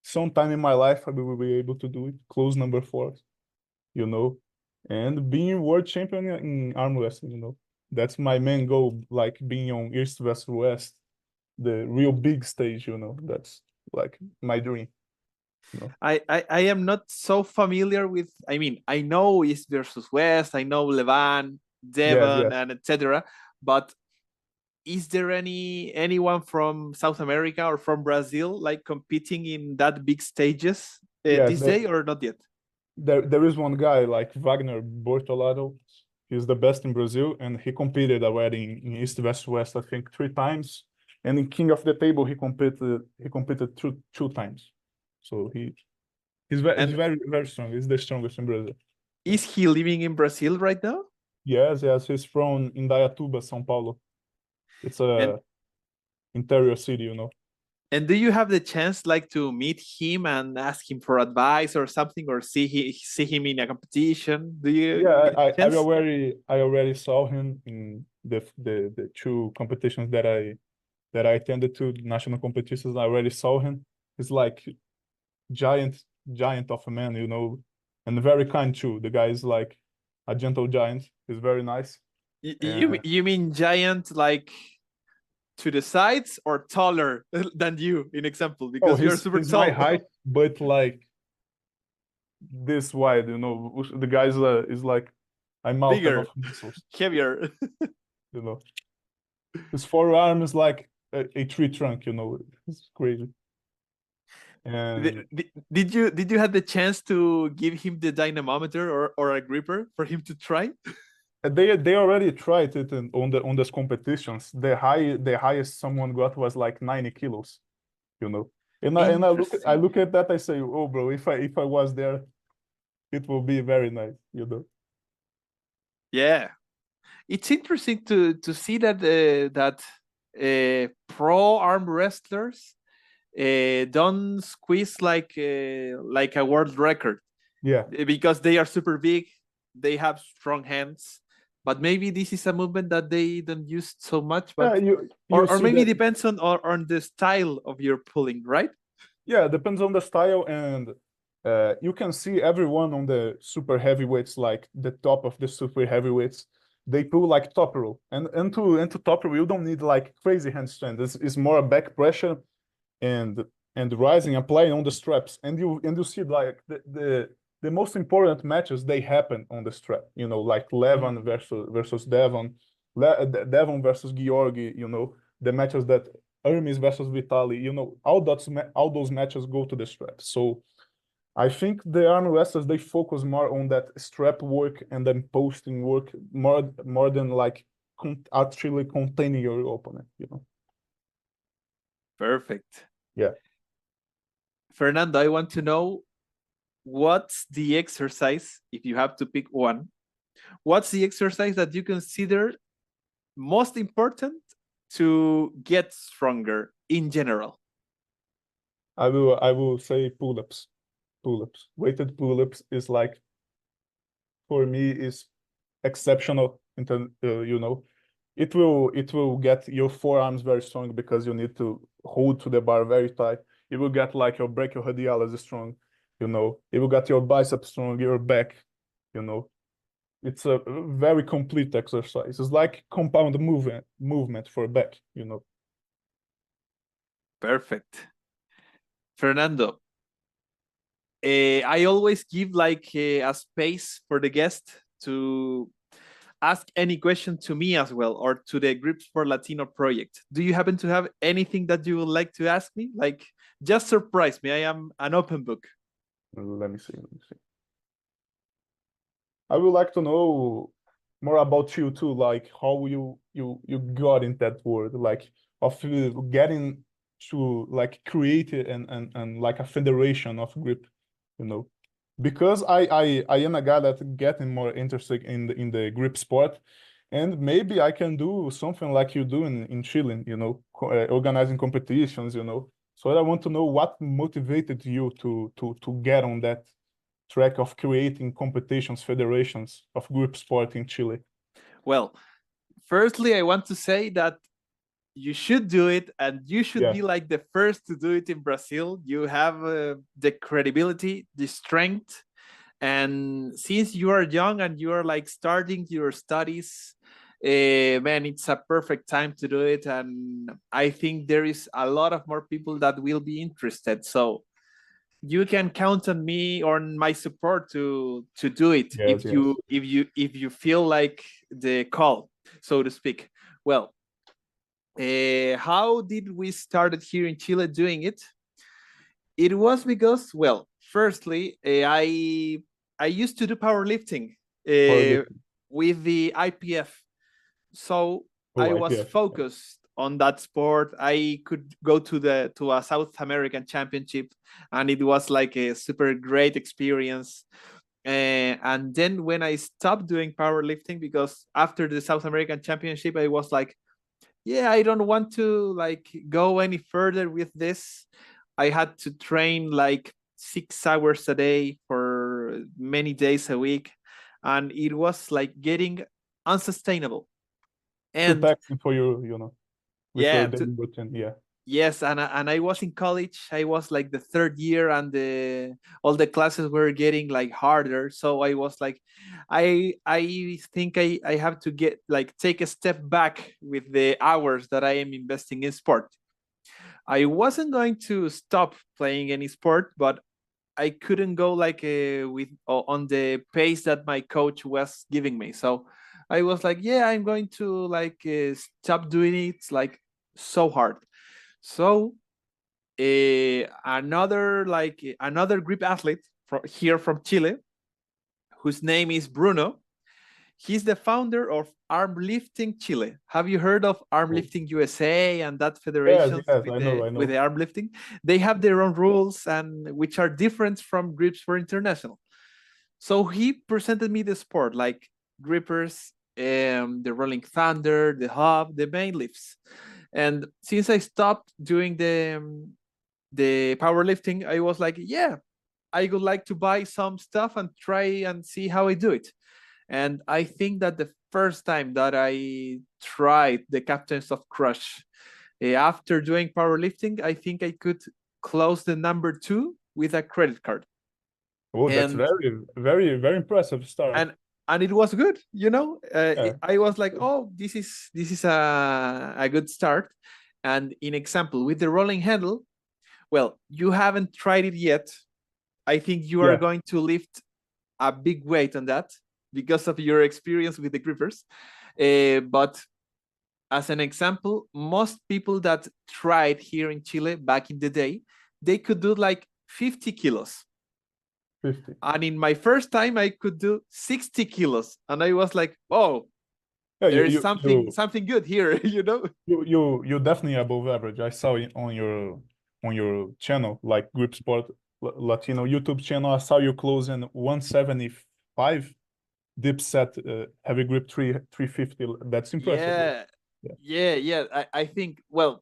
sometime in my life I will be able to do it. Close number four. you know, and being world champion in arm wrestling. That's my main goal, like being on East West West, the real big stage. That's like my dream. I am not so familiar with. I mean, I know East versus West. I know Levan, Yes, Devon, yes, and etc. But is there anyone from South America or from Brazil like competing in that big stages yes. this day or not yet? There is one guy like Wagner Bortolado. He's the best in Brazil, and he competed already in East West West, I think 3 times. And in King of the Table, he competed two times. So he's And very very strong. He's the strongest in Brazil. is he living in Brazil right now? Yes, yes. He's from Indaiatuba, São Paulo. It's And a interior city. and do you have the chance like to meet him and ask him for advice or something, or see him in a competition? Do you Yeah, get I, the I chance? already saw him in the two competitions that I attended to, national competitions. I already saw him. He's like giant of a man, and very kind too. The guy is like a gentle giant. He's very nice. And You mean giant like to the sides or taller than you in example oh, because you're super he's my tall. height, but like this wide, you know. The guy is like a mountain of Bigger, muscles, heavier. you know. His forearm is like a tree trunk, you know. It's crazy. And Did you have the chance to give him the dynamometer or a gripper for him to try? they already tried it on those competitions. The highest someone got was like 90 kilos, you know. And I Interesting. look at that, I say, oh bro, if I was there, it will be very nice, you know. Yeah, it's interesting to see that pro arm wrestlers don't squeeze like a world record Yeah. because they are super big, they have strong hands, but maybe this is a movement that they don't use so much. Yeah, But you or see maybe that. depends on the style of your pulling, right? Yeah, it depends on the style, and you can see everyone on the super heavyweights, like the top of the super heavyweights, they pull like top row, and into top row you don't need like crazy hand strength. It's more a back pressure and rising, applying on the straps, and you see like the most important matches they happen on the strap. You know, like Levan versus Devon, Devon versus Georgi. You know, the matches that Hermes versus Vitali. You know, all those matches go to the strap. So I think the arm wrestlers they focus more on that strap work and then posting work more than like actually containing your opponent. You know. Perfect. Yeah. Fernando, I want to know what's the exercise, if you have to pick one, what's the exercise that you consider most important to get stronger in general? I will say pull-ups. Pull-ups. Weighted pull-ups is like for me is exceptional you know. It will get your forearms very strong because you need to hold to the bar very tight. It will get like your brachioradialis strong, you know. It will get your biceps strong, your back, you know. It's a very complete exercise. It's like compound movement for back, you know. Perfect. Fernando, I always give like a space for the guest to ask any question to me as well or to the Gripsport Latino project. Do you happen to have anything that you would like to ask me? Like, just surprise me. I am an open book. Let me see. Let me see. I would like to know more about you too, like how you got in that world, like of getting to like create it and like a federation of grip, you know. Because I am a guy that getting more interested in the grip sport, and maybe I can do something like you do in Chile, you know, organizing competitions, you know. So I want to know what motivated you to get on that track of creating competitions, federations of group sport in Chile. Well, firstly, I want to say that you should do it and you should Yeah, be like the first to do it in Brazil. You have the credibility, the strength, and since you are young and you are like starting your studies, man, it's a perfect time to do it. And I think there is a lot of more people that will be interested. So you can count on me or on my support to do it yes, yes. if you feel like the call, so to speak. Well, how did we started here in Chile doing it? It was because, well, firstly, I used to do powerlifting uh, Powerlifting. with the IPF, so Oh, I was IPF. focused on that sport. I could go to a South American championship, and it was like a super great experience. And then when I stopped doing powerlifting, because after the South American championship, I was like, yeah, I don't want to like go any further with this. I had to train like 6 hours a day for many days a week, and it was like getting unsustainable. Too And taxing for you, you know, with your yeah, daily routine. Yeah. Yes, and I was in college. I was like the third year, and the all the classes were getting like harder. So I was like, I think I have to get like take a step back with the hours that I am investing in sport. I wasn't going to stop playing any sport, but I couldn't go like with on the pace that my coach was giving me. So I was like, yeah, I'm going to like stop doing it. It's like so hard. So another grip athlete from here from Chile, whose name is Bruno. He's the founder of Arm Lifting Chile. Have you heard of Arm Oh, Lifting USA and that yes, federations yes, with I the know. arm lifting? They have their own rules and which are different from Gripsport International. So he presented me the sport like grippers, the rolling thunder, the hub, the main lifts. And since I stopped doing the powerlifting, I was like, yeah, I would like to buy some stuff and try and see how I do it. And I think that the first time that I tried the Captains of Crush, after doing powerlifting, I think I could close the number 2 with a credit card. Oh, that's And very, very, very impressive start. and and it was good, you know. Yeah, I was like, oh, this is a good start. And in example with the rolling handle, well, you haven't tried it yet. I think you are yeah, going to lift a big weight on that because of your experience with the grippers. But as an example, most people that tried here in Chile back in the day, they could do like 50 kilos. 50. And in my first time, I could do 60 kilos. And I was like, oh, Yeah, there is something good here, you know? you definitely above average. I saw it on your channel, like Gripsport Latino YouTube channel. I saw you closing 175 dip set, heavy grip 350. That's impressive. Yeah, Yeah, yeah. I think, well,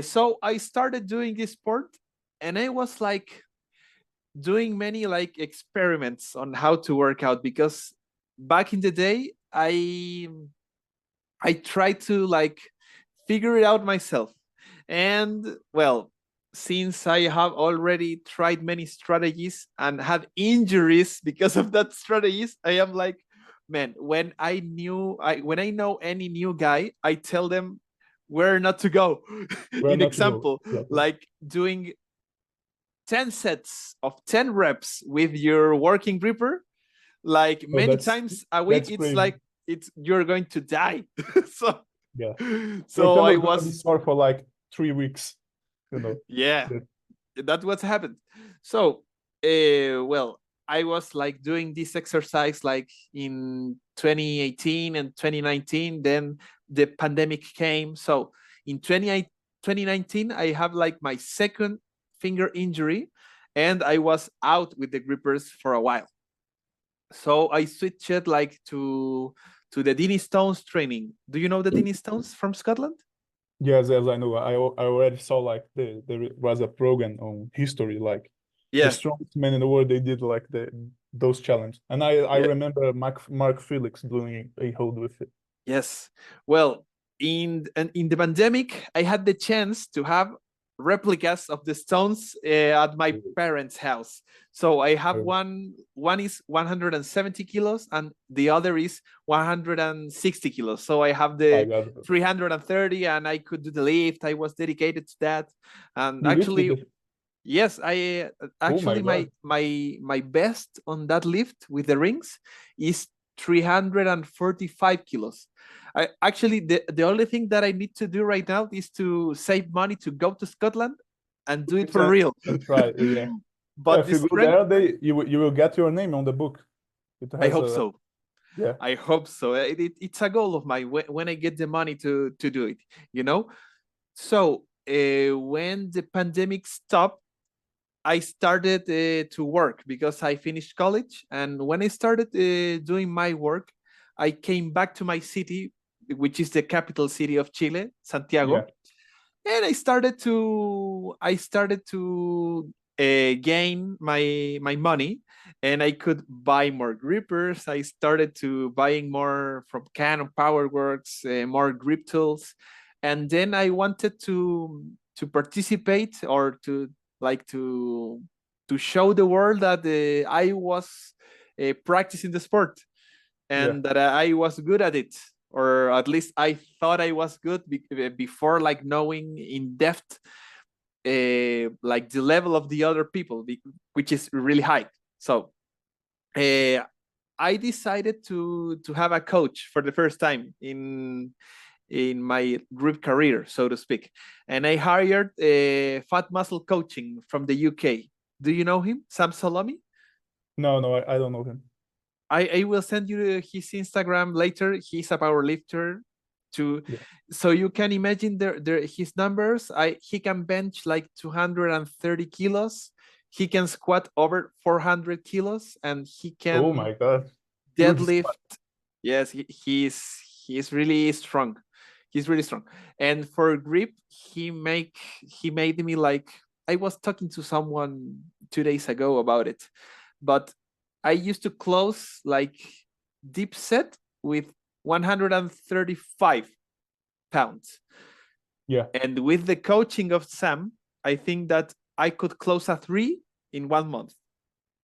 so I started doing this sport and I was like doing many like experiments on how to work out because back in the day, I tried to like figure it out myself. And well, since I have already tried many strategies and had injuries because of that strategies, I am like, man, when I know any new guy, I tell them where not to go. where In not to go. example, Exactly. like doing 10 sets of 10 reps with your working gripper, like Oh, many times a week, that's it's crazy. like it's you're going to die. so Yeah, your so I tendon's gonna be was, sore for like 3 weeks. You know. yeah, Yeah, that's what happened. So well, I was like doing this exercise like in 2018 and 2019. Then the pandemic came. So in 2019, I have like my second finger injury, and I was out with the grippers for a while. So I switched like to the Deanie Stones training. Do you know the Deanie Stones from Scotland? yes, as I know, I already saw like there was a program on history, like the Yeah, strongest men in the world. They did like those challenges, and I yeah, remember Mark Felix doing a hold with it. yes. Well, in the pandemic, I had the chance to have replicas of the Stones at my parents' house. So I have Oh, one is 170 kilos and the other is 160 kilos. So I have my the God, 330 and I could do the lift. I was dedicated to that. And you lifted actually, the. yes, I Oh my actually God, my best on that lift with the rings is 345 kilos. I actually the only thing that I need to do right now is to save money to go to Scotland and do it for real. and try. Yeah, yeah. But If the you go strength, there, you will get your name on the book. It I has hope a. so. Yeah, I hope so. It's a goal of mine when I get the money to do it, you know? So when the pandemic stopped, I started to work because I finished college. And when I started doing my work, I came back to my city, which is the capital city of Chile, yeah. Santiago. And I started to gain my money, and I could buy more grippers. I started to buying more from Canon PowerWorks, more grip tools, And then I wanted to participate, or to like to show the world that I was practicing the sport, Yeah. and that I was good at it, or at least I thought I was good before like knowing in depth like the level of the other people, which is really high. So uh, I decided to have a coach for the first time in my group career, so to speak, and I hired Fat Muscle Coaching from the UK. Do you know him, Sam Salami? No, no, I don't know him. I will send you his Instagram later. He's a power lifter too. Yeah. So you can imagine his numbers. He can bench like 230 kilos. He can squat over 400 kilos, and he Oh can my God. Huge deadlift. squad. Yes, he's really strong. He's really strong. And for grip, he made me like, I was talking to someone 2 days ago about it, but I used to close like deep set with 135 pounds. Yeah. And with the coaching of Sam, I think that I could close a 3 in 1 month,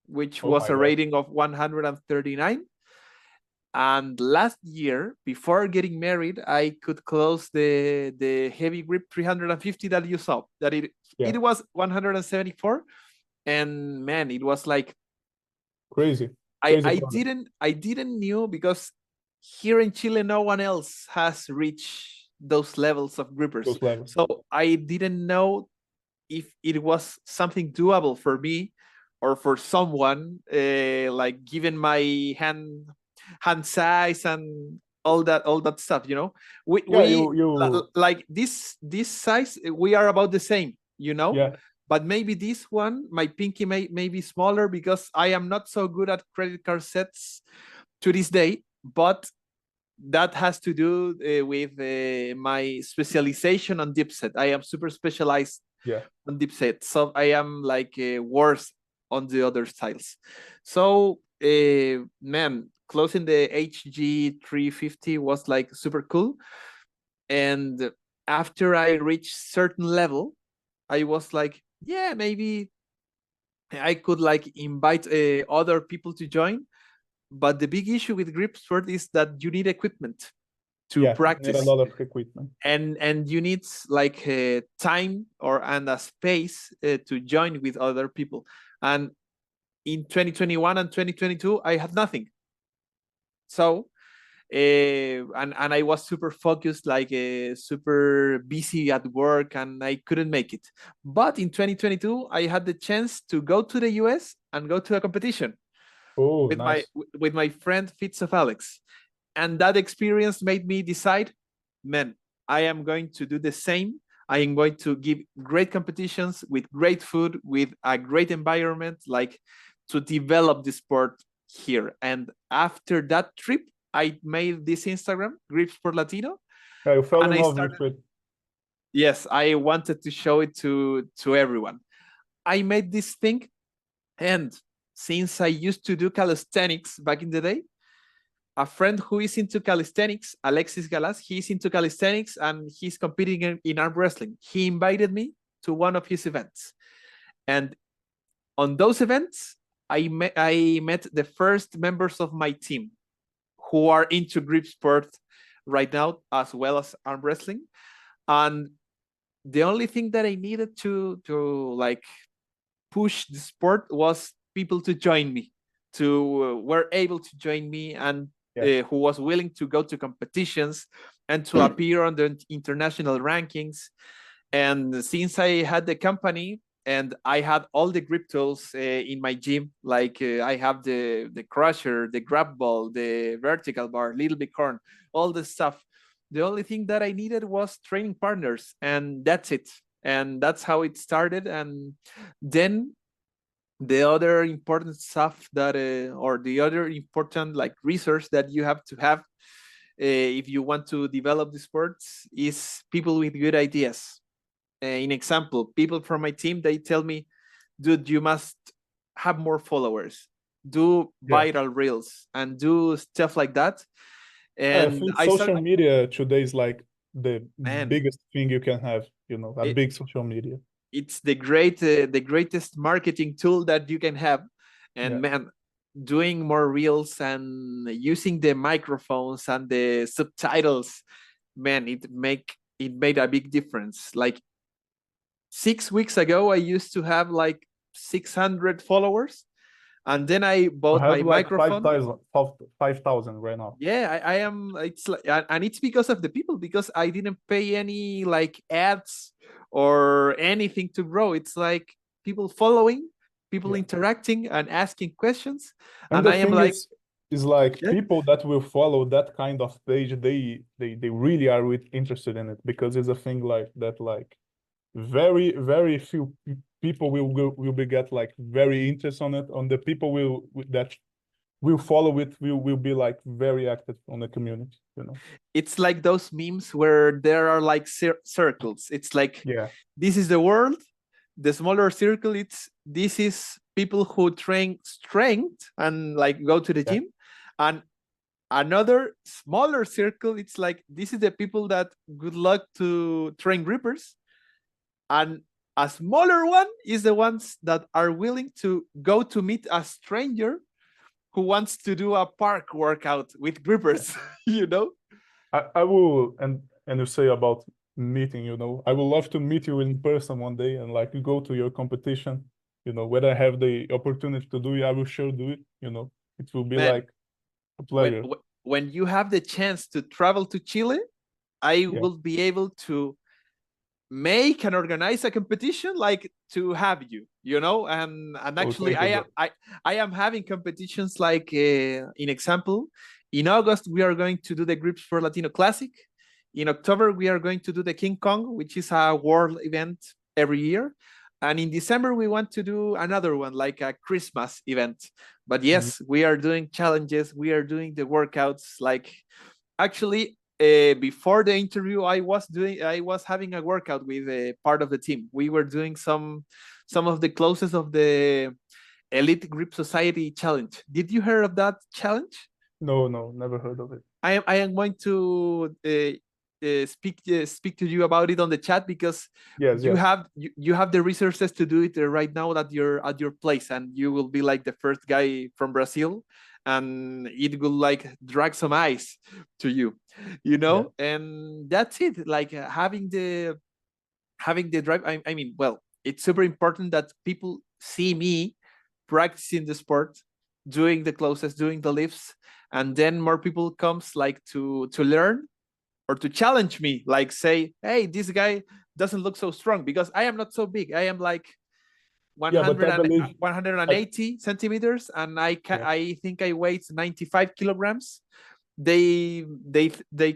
which Oh was my a God. rating of 139. And last year, before getting married, I could close the heavy grip 350 that you saw. That Yeah. it was 174, and man, it was like Crazy. I Crazy I product. didn't I didn't knew, because here in Chile no one else has reached those levels of grippers. Those levels. So I didn't know if it was something doable for me, or for someone like given my hand size and all that stuff, Yeah, we you like this size, we are about the same, yeah. but maybe this one, my pinky may be smaller, because I am not so good at credit card sets to this day. But that has to do with my specialization on deep set. I am super specialized Yeah. on deep set, so I am like worse on the other styles. So man, closing the HG 350 was like super cool. And after I reached certain level, I was like, yeah, maybe I could like invite other people to join. But the big issue with Gripsport is that you need equipment to Yeah. You need a practice, lot of equipment. and you need like time and a space to join with other people. And in 2021 and 2022, I had nothing. So and I was super focused, like super busy at work, and I couldn't make it. But in 2022, I had the chance to go to the US and go to a competition Oh, with my nice. with my friend Fitz of Alex. And that experience made me decide, man, I am going to do the same. I am going to give great competitions with great food, with a great environment, like to develop the sport here. And after that trip, I made this Instagram, Gripsport Latino, Yeah, you fell and in I love with started. it. Yes, I wanted to show it to everyone. I made this thing, and since I used to do calisthenics back in the day, a friend who is into calisthenics, Alexis Galas, he's into calisthenics and he's competing in arm wrestling. He invited me to one of his events. And on those events, I met the first members of my team who are into grip sport right now, as well as arm wrestling. And the only thing that I needed to like push the sport was people to join me, to were able to join me, and Yeah. who was willing to go to competitions and to appear on the international rankings. And since I had the company and I had all the grip tools in my gym, like I have the crusher, the grab ball, the vertical bar, little big horn, all the stuff. The only thing that I needed was training partners, and that's it. And that's how it started. And then the other important stuff that or the other important like resource that you have to have if you want to develop the sports is people with good ideas. In example, people from my team, they tell me, dude, you must have more followers, do Yeah. viral reels and do stuff like that. I And think I social started. media today is like the Man, biggest thing you can have, a it, big social media. it's the greatest marketing tool that you can have. And Yeah. man, doing more reels and using the microphones and the subtitles, man, it made a big difference. Like 6 weeks ago, I used to have like 600 followers, and then I I bought have my like microphone. 5,000 right now. Yeah, I am. It's like, and it's because of the people, because I didn't pay any like ads or anything to grow. It's like people following, people Yeah. interacting and asking questions, And and the I am thing like, is like yeah, people that will follow that kind of page, they really are interested in it, because it's a thing like that, like very, very few people will be get like very interested on it. On the people that will follow it will be like very active on the community. it's like those memes where there are like circles. It's like, Yeah. this is the world. The smaller circle, it's this is people who train strength and like go to the Yeah. gym, and another smaller circle, it's like this is the people that good luck to train grippers, and a smaller one is the ones that are willing to go to meet a stranger who wants to do a park workout with grippers. you know I will, and you say about meeting, I would love to meet you in person one day and like go to your competition. When I have the opportunity to do it, I will sure do it. It will be Man, like a when pleasure. when you have the chance to travel to Chile, I Yeah. will be able to make and organize a competition like to have and Oh, actually thank you, bro. I am having competitions like in example, in August we are going to do the Gripsport Latino Classic. In October we are going to do the King Kong, which is a world event every year, and in December we want to do another one like a Christmas event. But Mhm. yes, we are doing challenges, we are doing the workouts. Like actually, before the interview, I was having a workout with a part of the team. We were doing some of the closest of the Elite Grip Society challenge. Did you hear of that challenge? No, never heard of it. I am going to speak to you about it on the chat, because Yes, yes. you have the resources to do it right now at your place, and you will be like the first guy from Brazil, and it will like drag some eyes to you, Yeah. and that's it. Like having the drive. I mean, well, it's super important that people see me practicing the sport, doing the closest, doing the lifts, and then more people comes like to learn or to challenge me, like say, hey, this guy doesn't look so strong, because I am not so big. I am like Yeah, but 100 I and believe, 180 centimeters, and yeah, I think I weigh 95 kilograms. They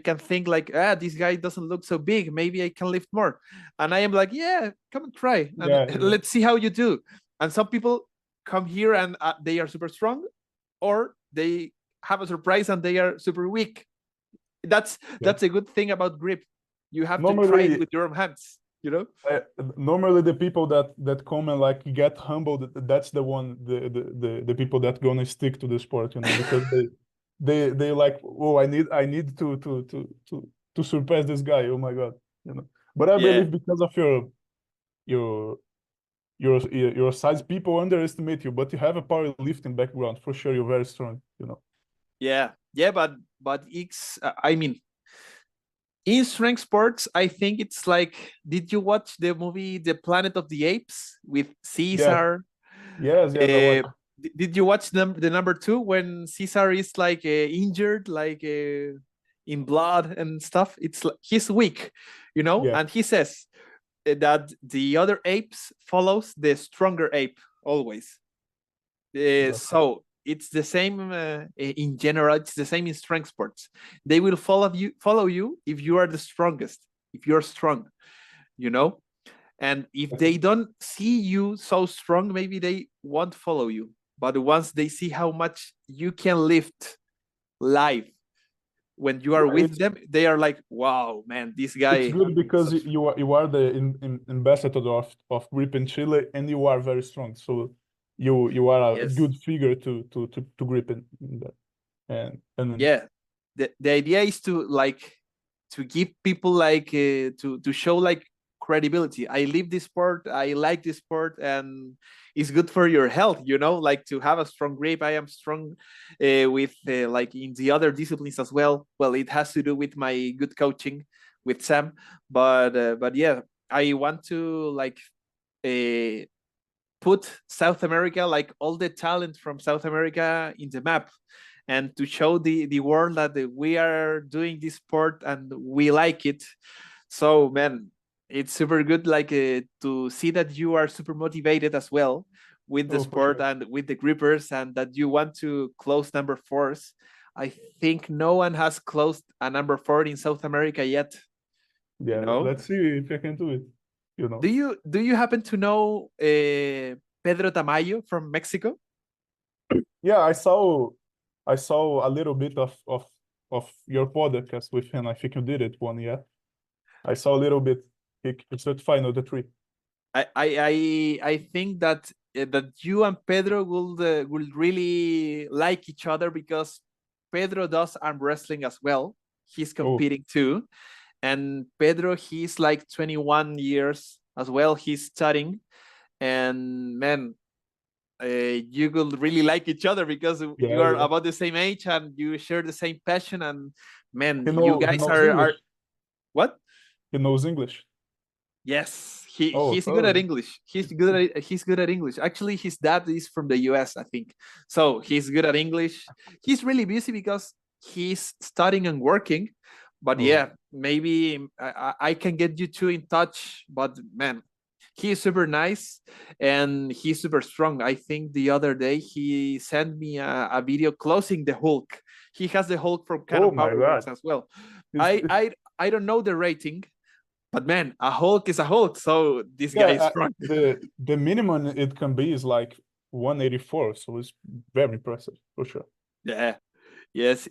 can think like, this guy doesn't look so big, maybe I can lift more. And I am like, yeah, come and try, and yeah. let's see how you do. And some people come here and they are super strong, or they have a surprise and they are super weak. that's Yeah. that's a good thing about grip. You have to try it Normally, with your own hands. uh, normally the people that come and like get humbled, that's the one, the people that gonna stick to the sport, because they like, oh, I need to surpass this guy. Oh my God. But I Yeah, believe because of your your size, people underestimate you, but you have a powerlifting background for sure. You're very strong. yeah, but it's I mean, in strength sports, I think it's like, did you watch the movie The Planet of the Apes with Yes, Caesar? yes, I watch. uh, did you watch the number two when Caesar is like injured, like in blood and stuff? It's like he's weak, Yeah, and he says that the other apes follows the stronger ape always. that's right. So it's the same in general. It's the same in strength sports. They will follow you if you are the strongest, if you're strong, you know. And if That's- they don't see you so strong, maybe they won't follow you. But once they see how much you can lift live when you are yeah, with them, they are like, "Wow, man, this it's guy good is because so strong." you are the ambassador of grip in Chile, and you are very strong. So you are a Yes, good figure to grip in that. And yeah. The idea is to like to give people like to show like credibility. I live this sport, I like this sport, and it's good for your health, you know, like to have a strong grip. I am strong with like in the other disciplines as well. Well, it has to do with my good coaching with Sam, but yeah, I want to like uh, put South America, like all the talent from South America, in the map, and to show the world that we are doing this sport and we like it. So, man, it's super good, like to see that you are super motivated as well with the Oh, for sport sure. and with the grippers, and that you want to close number fours. I think no one has closed a number four in South America yet. You Yeah, know, let's see if I can do it. You know. do you happen to know Pedro Tamayo from Mexico? Yeah, I saw a little bit of your podcast with him. I think you did it one year. I saw a little bit. It's at final the three. I think that that you and Pedro will really like each other, because Pedro does arm wrestling as well. He's Oh, competing too, and Pedro, he's like 21 years as well. He's studying, and man, you will really like each other because you yeah, are yeah. about the same age and you share the same passion. And man, He you know he guys knows are English. what? He knows English. Yes, Oh, he's good at so English. He's good at English. Actually, his dad is from the US, I think. So he's good at English. He's really busy because he's studying and working. But oh, yeah, maybe I can get you two in touch. But man, he is super nice and he's super strong. I think the other day he sent me a video closing the Hulk. He has the Hulk from oh Canon my Powerworks God. as well. It's, I it's I I don't know the rating, but man, a Hulk is a Hulk, so this yeah, guy is strong. the minimum it can be is like 184, so it's very impressive for sure. Yeah, yes,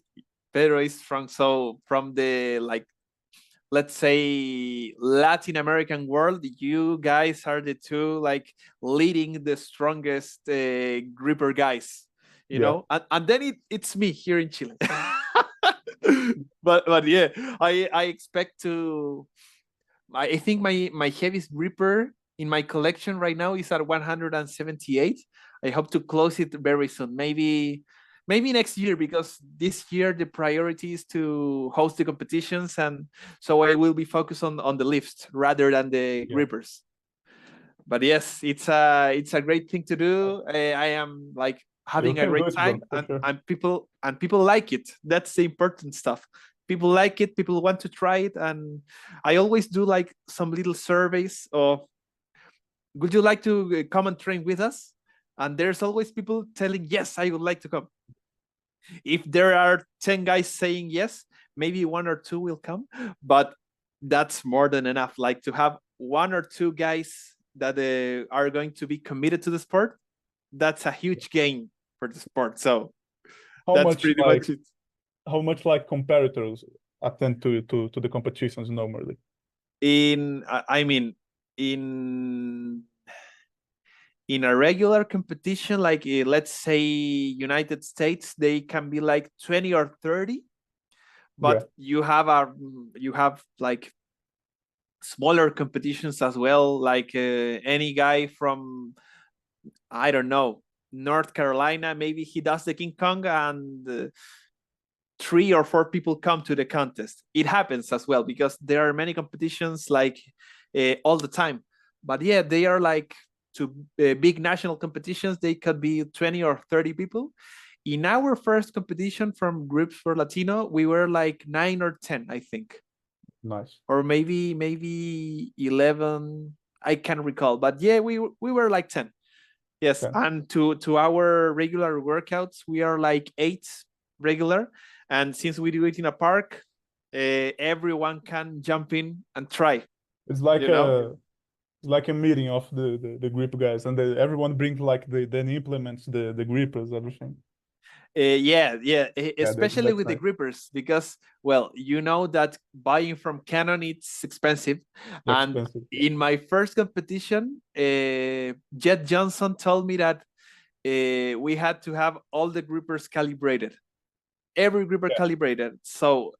Pedro is strong. So from the like, let's say Latin American world, you guys are the two like leading the strongest gripper guys, you Yeah. know, and then it's me here in Chile. But yeah, I expect to. I think my heaviest gripper in my collection right now is at 178. I hope to close it very soon. Maybe next year, because this year the priority is to host the competitions, and so I will be focused on the lifts rather than the Yeah. grippers. But yes, it's a great thing to do. I am like You having a can do great it, bro, time, for sure. and people like it. That's the important stuff. People like it. People want to try it, and I always do like some little surveys of, would you like to come and train with us? And there's always people telling, yes, I would like to come. If there are 10 guys saying yes, maybe one or two will come, but that's more than enough. Like to have one or two guys that are going to be committed to the sport, that's a huge gain for the sport. So How that's much pretty like much it. how much like competitors attend to the competitions normally? I mean, in in a regular competition, like let's say United States, they can be like 20 or 30, Yeah. but you have like smaller competitions as well, like any guy from, I don't know, North Carolina, maybe he does the King Kong, and 3 or 4 people come to the contest. It happens as well because there are many competitions like all the time. But yeah, they are like to big national competitions. They could be 20 or 30 people. In our first competition from Gripsport Latino, we were like 9 or 10, I think, Nice. or maybe 11. I can't recall, but yeah, we were like 10. Yes, Okay. and to our regular workouts, we are like 8 regular, and since we do it in a park, everyone can jump in and try. It's like You know, a meeting of the grip guys, and everyone brings like the implements, the grippers, everything. yeah, Yeah, especially that's with the nice. grippers, because well, you know that buying from Canon it's expensive, and Expensive. Yeah. in my first competition, Jet Johnson told me that we had to have all the grippers calibrated, every gripper Yeah. calibrated. So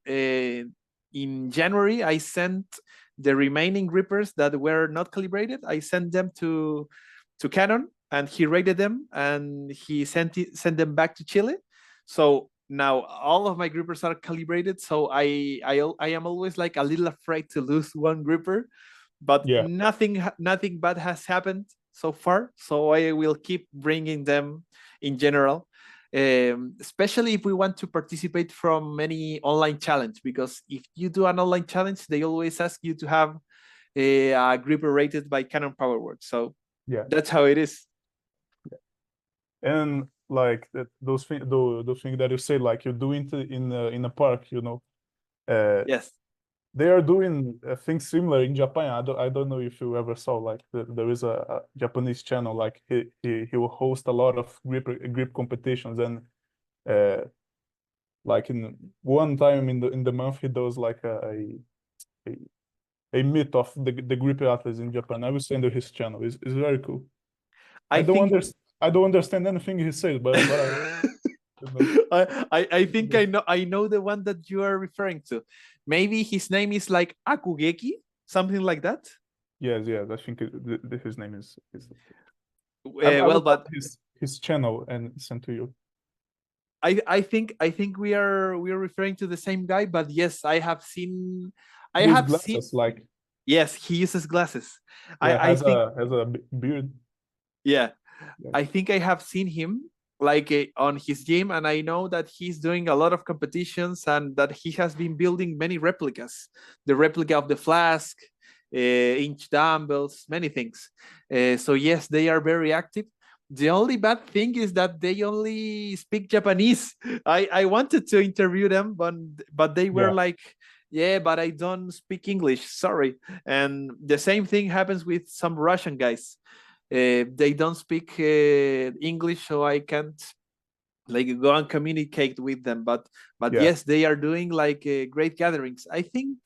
in January, I sent the remaining grippers that were not calibrated. I sent them to Canon, and he rated them, and he sent them back to Chile. So now all of my grippers are calibrated. So I am always like a little afraid to lose one gripper, but Yeah. nothing bad has happened so far. So I will keep bringing them in general, especially if we want to participate from any online challenge, because if you do an online challenge, they always ask you to have a gripper rated by Canon PowerWord. So Yeah. that's how it is. And like those things that you say, like you do it in a park, you know, Yes. they are doing things similar in Japan. I don't know if you ever saw, like there is a Japanese channel, like he will host a lot of grip competitions, and uh like in one time in the month he does like a, a meet of the grip athletes in Japan. I will send you his channel. It's very cool. I think I don't understand anything he says, but I, you know. I think I know the one that you are referring to. Maybe his name is like Akugeki, something like that. Yes, yes. I think his name is. I Well, will but find his channel and send to you. I think we are referring to the same guy. But yes, I He has have seen. glasses, like, Yes, he uses glasses. yeah, I think, has a beard. yeah, Yeah, I think I have seen him like on his gym, and I know that he's doing a lot of competitions and that he has been building many replicas. The replica of the flask, inch dumbbells, many things. So yes, they are very active. The only bad thing is that they only speak Japanese. I wanted to interview them, but they were yeah, like, yeah, but I don't speak English. Sorry. And the same thing happens with some Russian guys. They don't speak English, so I can't like go and communicate with them. But yeah, yes, they are doing like great gatherings. I think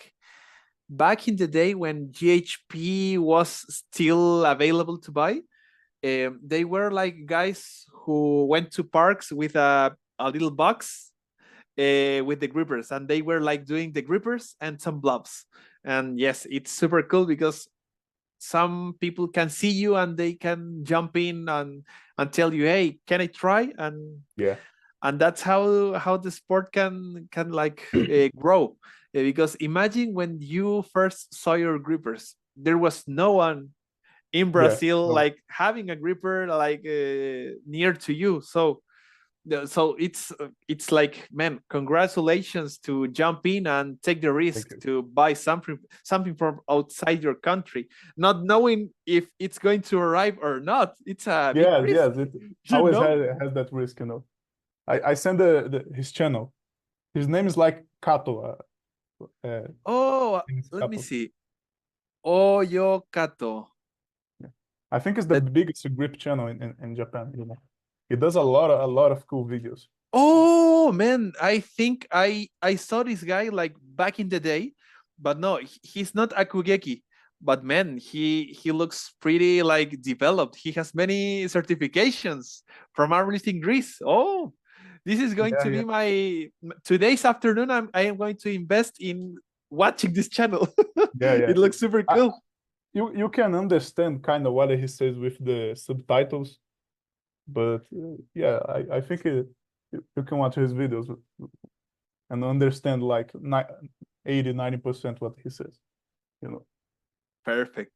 back in the day when GHP was still available to buy, they were like guys who went to parks with a little box with the grippers, and they were like doing the grippers and some blobs. And yes, it's super cool because some people can see you and they can jump in and tell you, hey, can I try? yeah, And that's how the sport can like grow. Because imagine when you first saw your grippers, there was no one in yeah. Brazil No, like having a gripper like near to you. So it's like, man, congratulations to jump in and take the thank risk you. to buy something from outside your country, not knowing if it's going to arrive or not. It's a big Yes, risk, yes. It you always know. has that risk, you know. I send his channel. His name is like Kato. Oh, His name is let me Kato. see. Oyo Kato. Yeah. I think it's the Let biggest grip channel in Japan, you know. He does a lot of cool videos. Oh man, I think I saw this guy like back in the day, but no, he's not Akugeki. But man, he looks pretty like developed. He has many certifications from Armlifting Greece. Oh, this is going Yeah, to yeah, be my today's afternoon. I am going to invest in watching this channel. yeah, yeah. It looks super I, cool. you can understand kind of what he says with the subtitles, but yeah, I think you can watch his videos and understand like 80-90% what he says, you know. Perfect.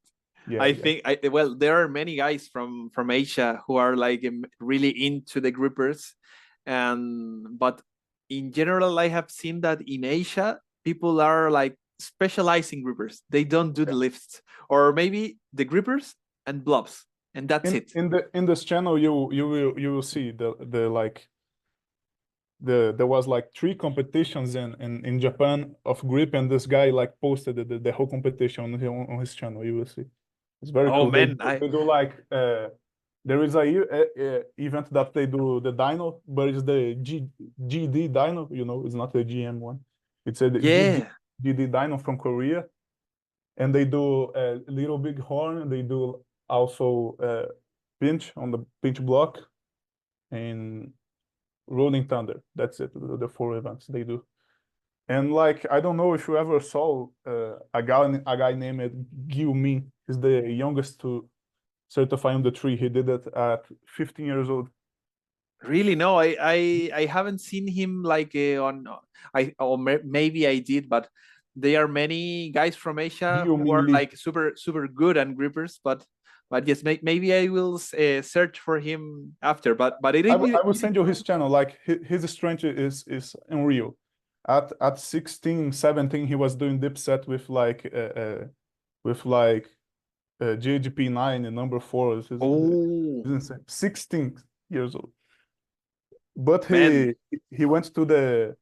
Yeah, I yeah, think well, there are many guys from Asia who are like really into the grippers, and but in general, I have seen that in Asia people are like specializing grippers. They don't do the yeah. lifts, or maybe the grippers and blobs, and that's it. In this channel, you will see the like there was like three competitions in Japan of grip, and this guy like posted the whole competition on his channel. You will see. It's very Oh cool. man, I They do like there is a event that they do the dyno, but it's the GD dyno. You know, it's not the GM one. It's a yeah. GD dyno from Korea, and they do a little big horn. They do also pinch on the pinch block and rolling thunder. That's it. The four events they do. And like, I don't know if you ever saw a guy named Gil Min. He's the youngest to certify on the tree. He did it at 15 years old. Really? No, I haven't seen him like on maybe I did, but there are many guys from Asia Gil who Min are Lee. like super good and grippers, but yes, maybe I will search for him after. But I will send you his channel. Like his strength is unreal. At 16, 17, he was doing dip set with like JGP 9 and number 4. It's oh insane. 16 years old. But man, he went to the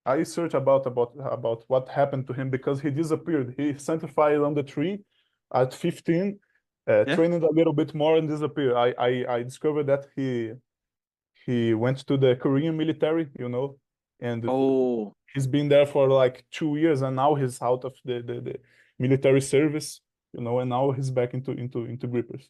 I searched about what happened to him because he disappeared. He certified on the tree at 15, yeah. trained a little bit more and disappeared. I discovered that he went to the Korean military, and Oh he's been there for like 2 years, and now he's out of the military service, and now he's back into grippers.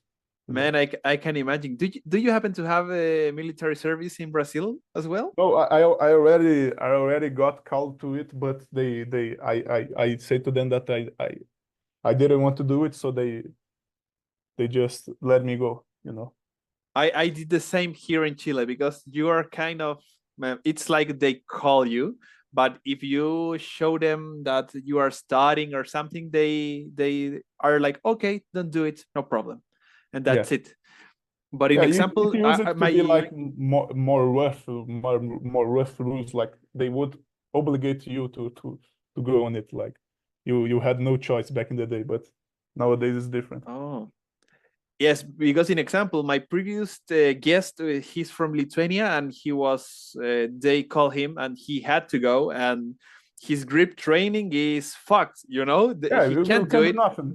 man, I can imagine. Do you happen to have a military service in Brazil as well? No, I already got called to it, but I say to them that I didn't want to do it, so they just let me go. I did the same here in Chile because you are kind of it's like they call you, but if you show them that you are studying or something, they are like, okay, don't do it, no problem, and Yeah. that's it. But in Yeah, you example, can use it to be my like more rough rules, like they would obligate you to go on it, like you had no choice back in the day, but nowadays it's different. oh yes, because in example, my previous guest, he's from Lithuania, and he was they call him, and he had to go, and his grip training is fucked. Yeah, He you can't do can do it. nothing.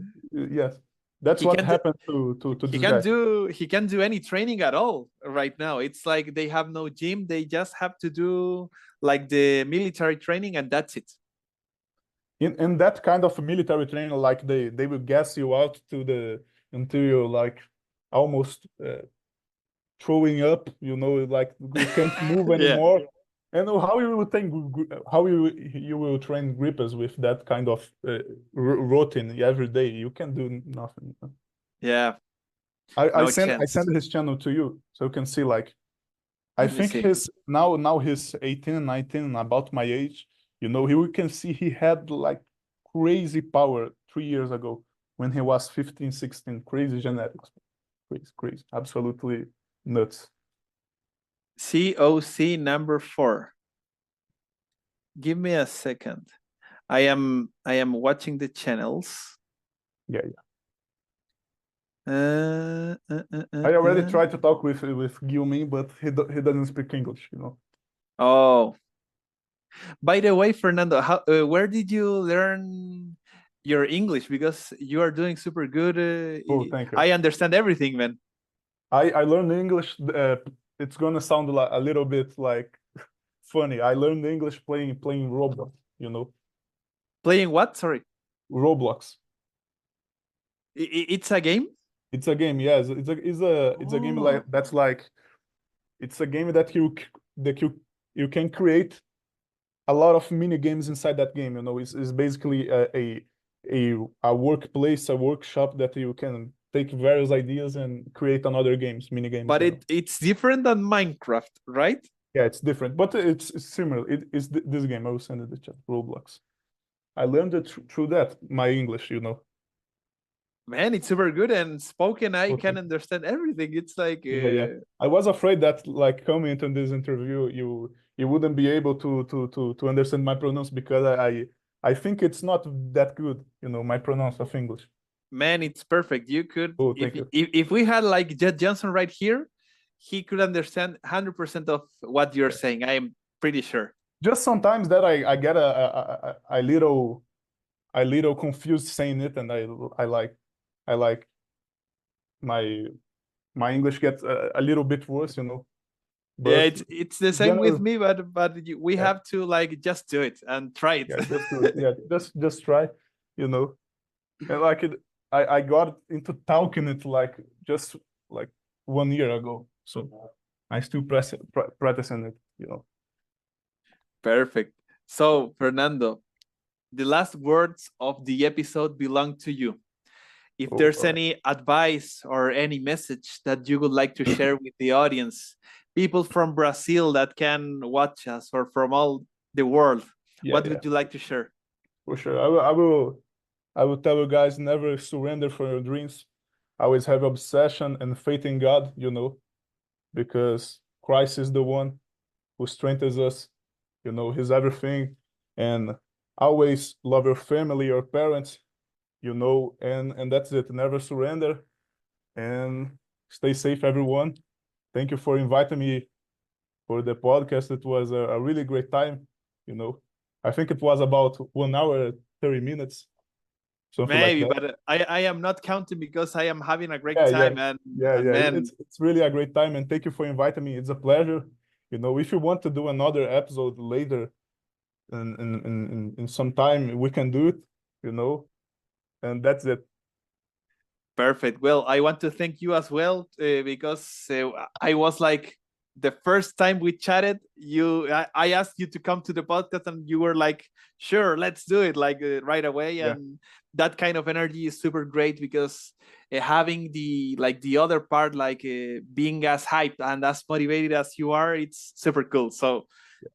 Yes, that's He what can't. happened to He this can't guy. do any training at all right now. It's like they have no gym. They just have to do like the military training, and that's it. In that kind of military training, like they will gas you out until you're like almost throwing up, like you can't move Yeah. anymore. And how you will train grippers with that kind of routine every day? You can do nothing. Yeah. I I No send I chance. send his channel to you so you can see, like, I Let me think see. he's now he's 18, 19, about my age. We can see he had like crazy power 3 years ago when he was 15, 16. Crazy genetics. Crazy. Absolutely nuts. COC number 4. Give me a second. I am watching the channels. Yeah, yeah. I already Uh. tried to talk with Gilmin, but he doesn't speak English. Oh, by the way, Fernando, where did you learn your English? Because you are doing super good. Oh, thank you. I understand everything, man. I learned English. It's gonna sound like a little bit like funny. I learned English playing Roblox. Playing what? Sorry. Roblox. It's a game? It's a game. Yes, it's a game Oh, like it's a game that you can create a lot of mini games inside that game. It's basically a workplace, a workshop that you can take various ideas and create another mini games. but it's different than Minecraft, right? Yeah, it's different, but it's similar. It's this game. I will send it to chat. Roblox. I learned it through that. My English. Man, it's super good and spoken. I can Okay. understand everything. It's like, Yeah, yeah. I was afraid that, like, coming into this interview, you wouldn't be able to understand my pronounce because I think it's not that good. My pronounce of English. man, it's perfect. You could, Oh, if thank you. if we had like Jet Johnson right here, he could understand 100% of what you're Yeah. saying. I am pretty sure. Just sometimes that I get a little confused saying it, and I like my my English gets a little bit worse. Yeah, But it's the same with generally, me, but we yeah, have to like just do it and try it. yeah, just do it. Yeah, just try, you know. And like I got into talking it like just like 1 year ago, so I still practicing it. Perfect. So, Fernando, the last words of the episode belong to you. If Oh, there's all right. any advice or any message that you would like to share with the audience, people from Brazil that can watch us or from all the world, Yeah, what yeah, would you like to share? for sure. I will tell you guys, never surrender for your dreams. Always have obsession and faith in God, because Christ is the one who strengthens us. He's everything. And always love your family, your parents, and that's it. Never surrender and stay safe, everyone. Thank you for inviting me for the podcast. It was a really great time. You know, I think it was about 1 hour, 30 minutes, something like Maybe, that. but I am not counting because I am having a great Yeah, yeah, time, and yeah, and yeah. man, It's really a great time, and thank you for inviting me. It's a pleasure. If you want to do another episode later in some time, we can do it. And that's it. perfect. Well, I want to thank you as well because I was like the first time we chatted. I asked you to come to the podcast, and you were like, "Sure, let's do it!" Like right away, Yeah, and that kind of energy is super great because having the other part, like being as hyped and as motivated as you are, it's super cool. So,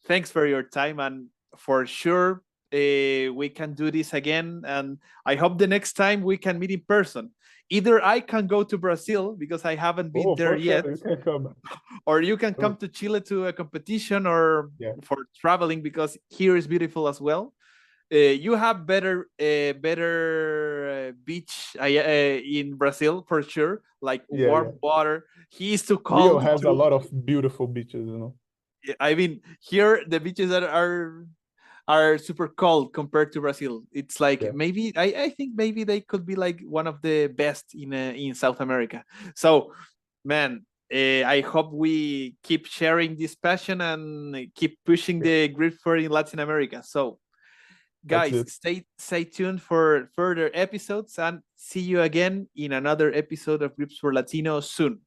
thanks for your time, and for sure. We can do this again, and I hope the next time we can meet in person. Either I can go to Brazil because I haven't been oh, there for sure, yet, you can come. or you can Sure. come to Chile to a competition or Yeah, for traveling because here is beautiful as well. You have better beach in Brazil for sure, like yeah, yeah. warm water. He is too Rio cold has a to. lot of beautiful beaches. I mean, here the beaches are super cold compared to Brazil. It's like Yeah. maybe I think maybe they could be like one of the best in South America. So, man, I hope we keep sharing this passion and keep pushing Yeah, the grip for in Latin America. So, that's guys, it. stay tuned for further episodes and see you again in another episode of Grips for Latino soon.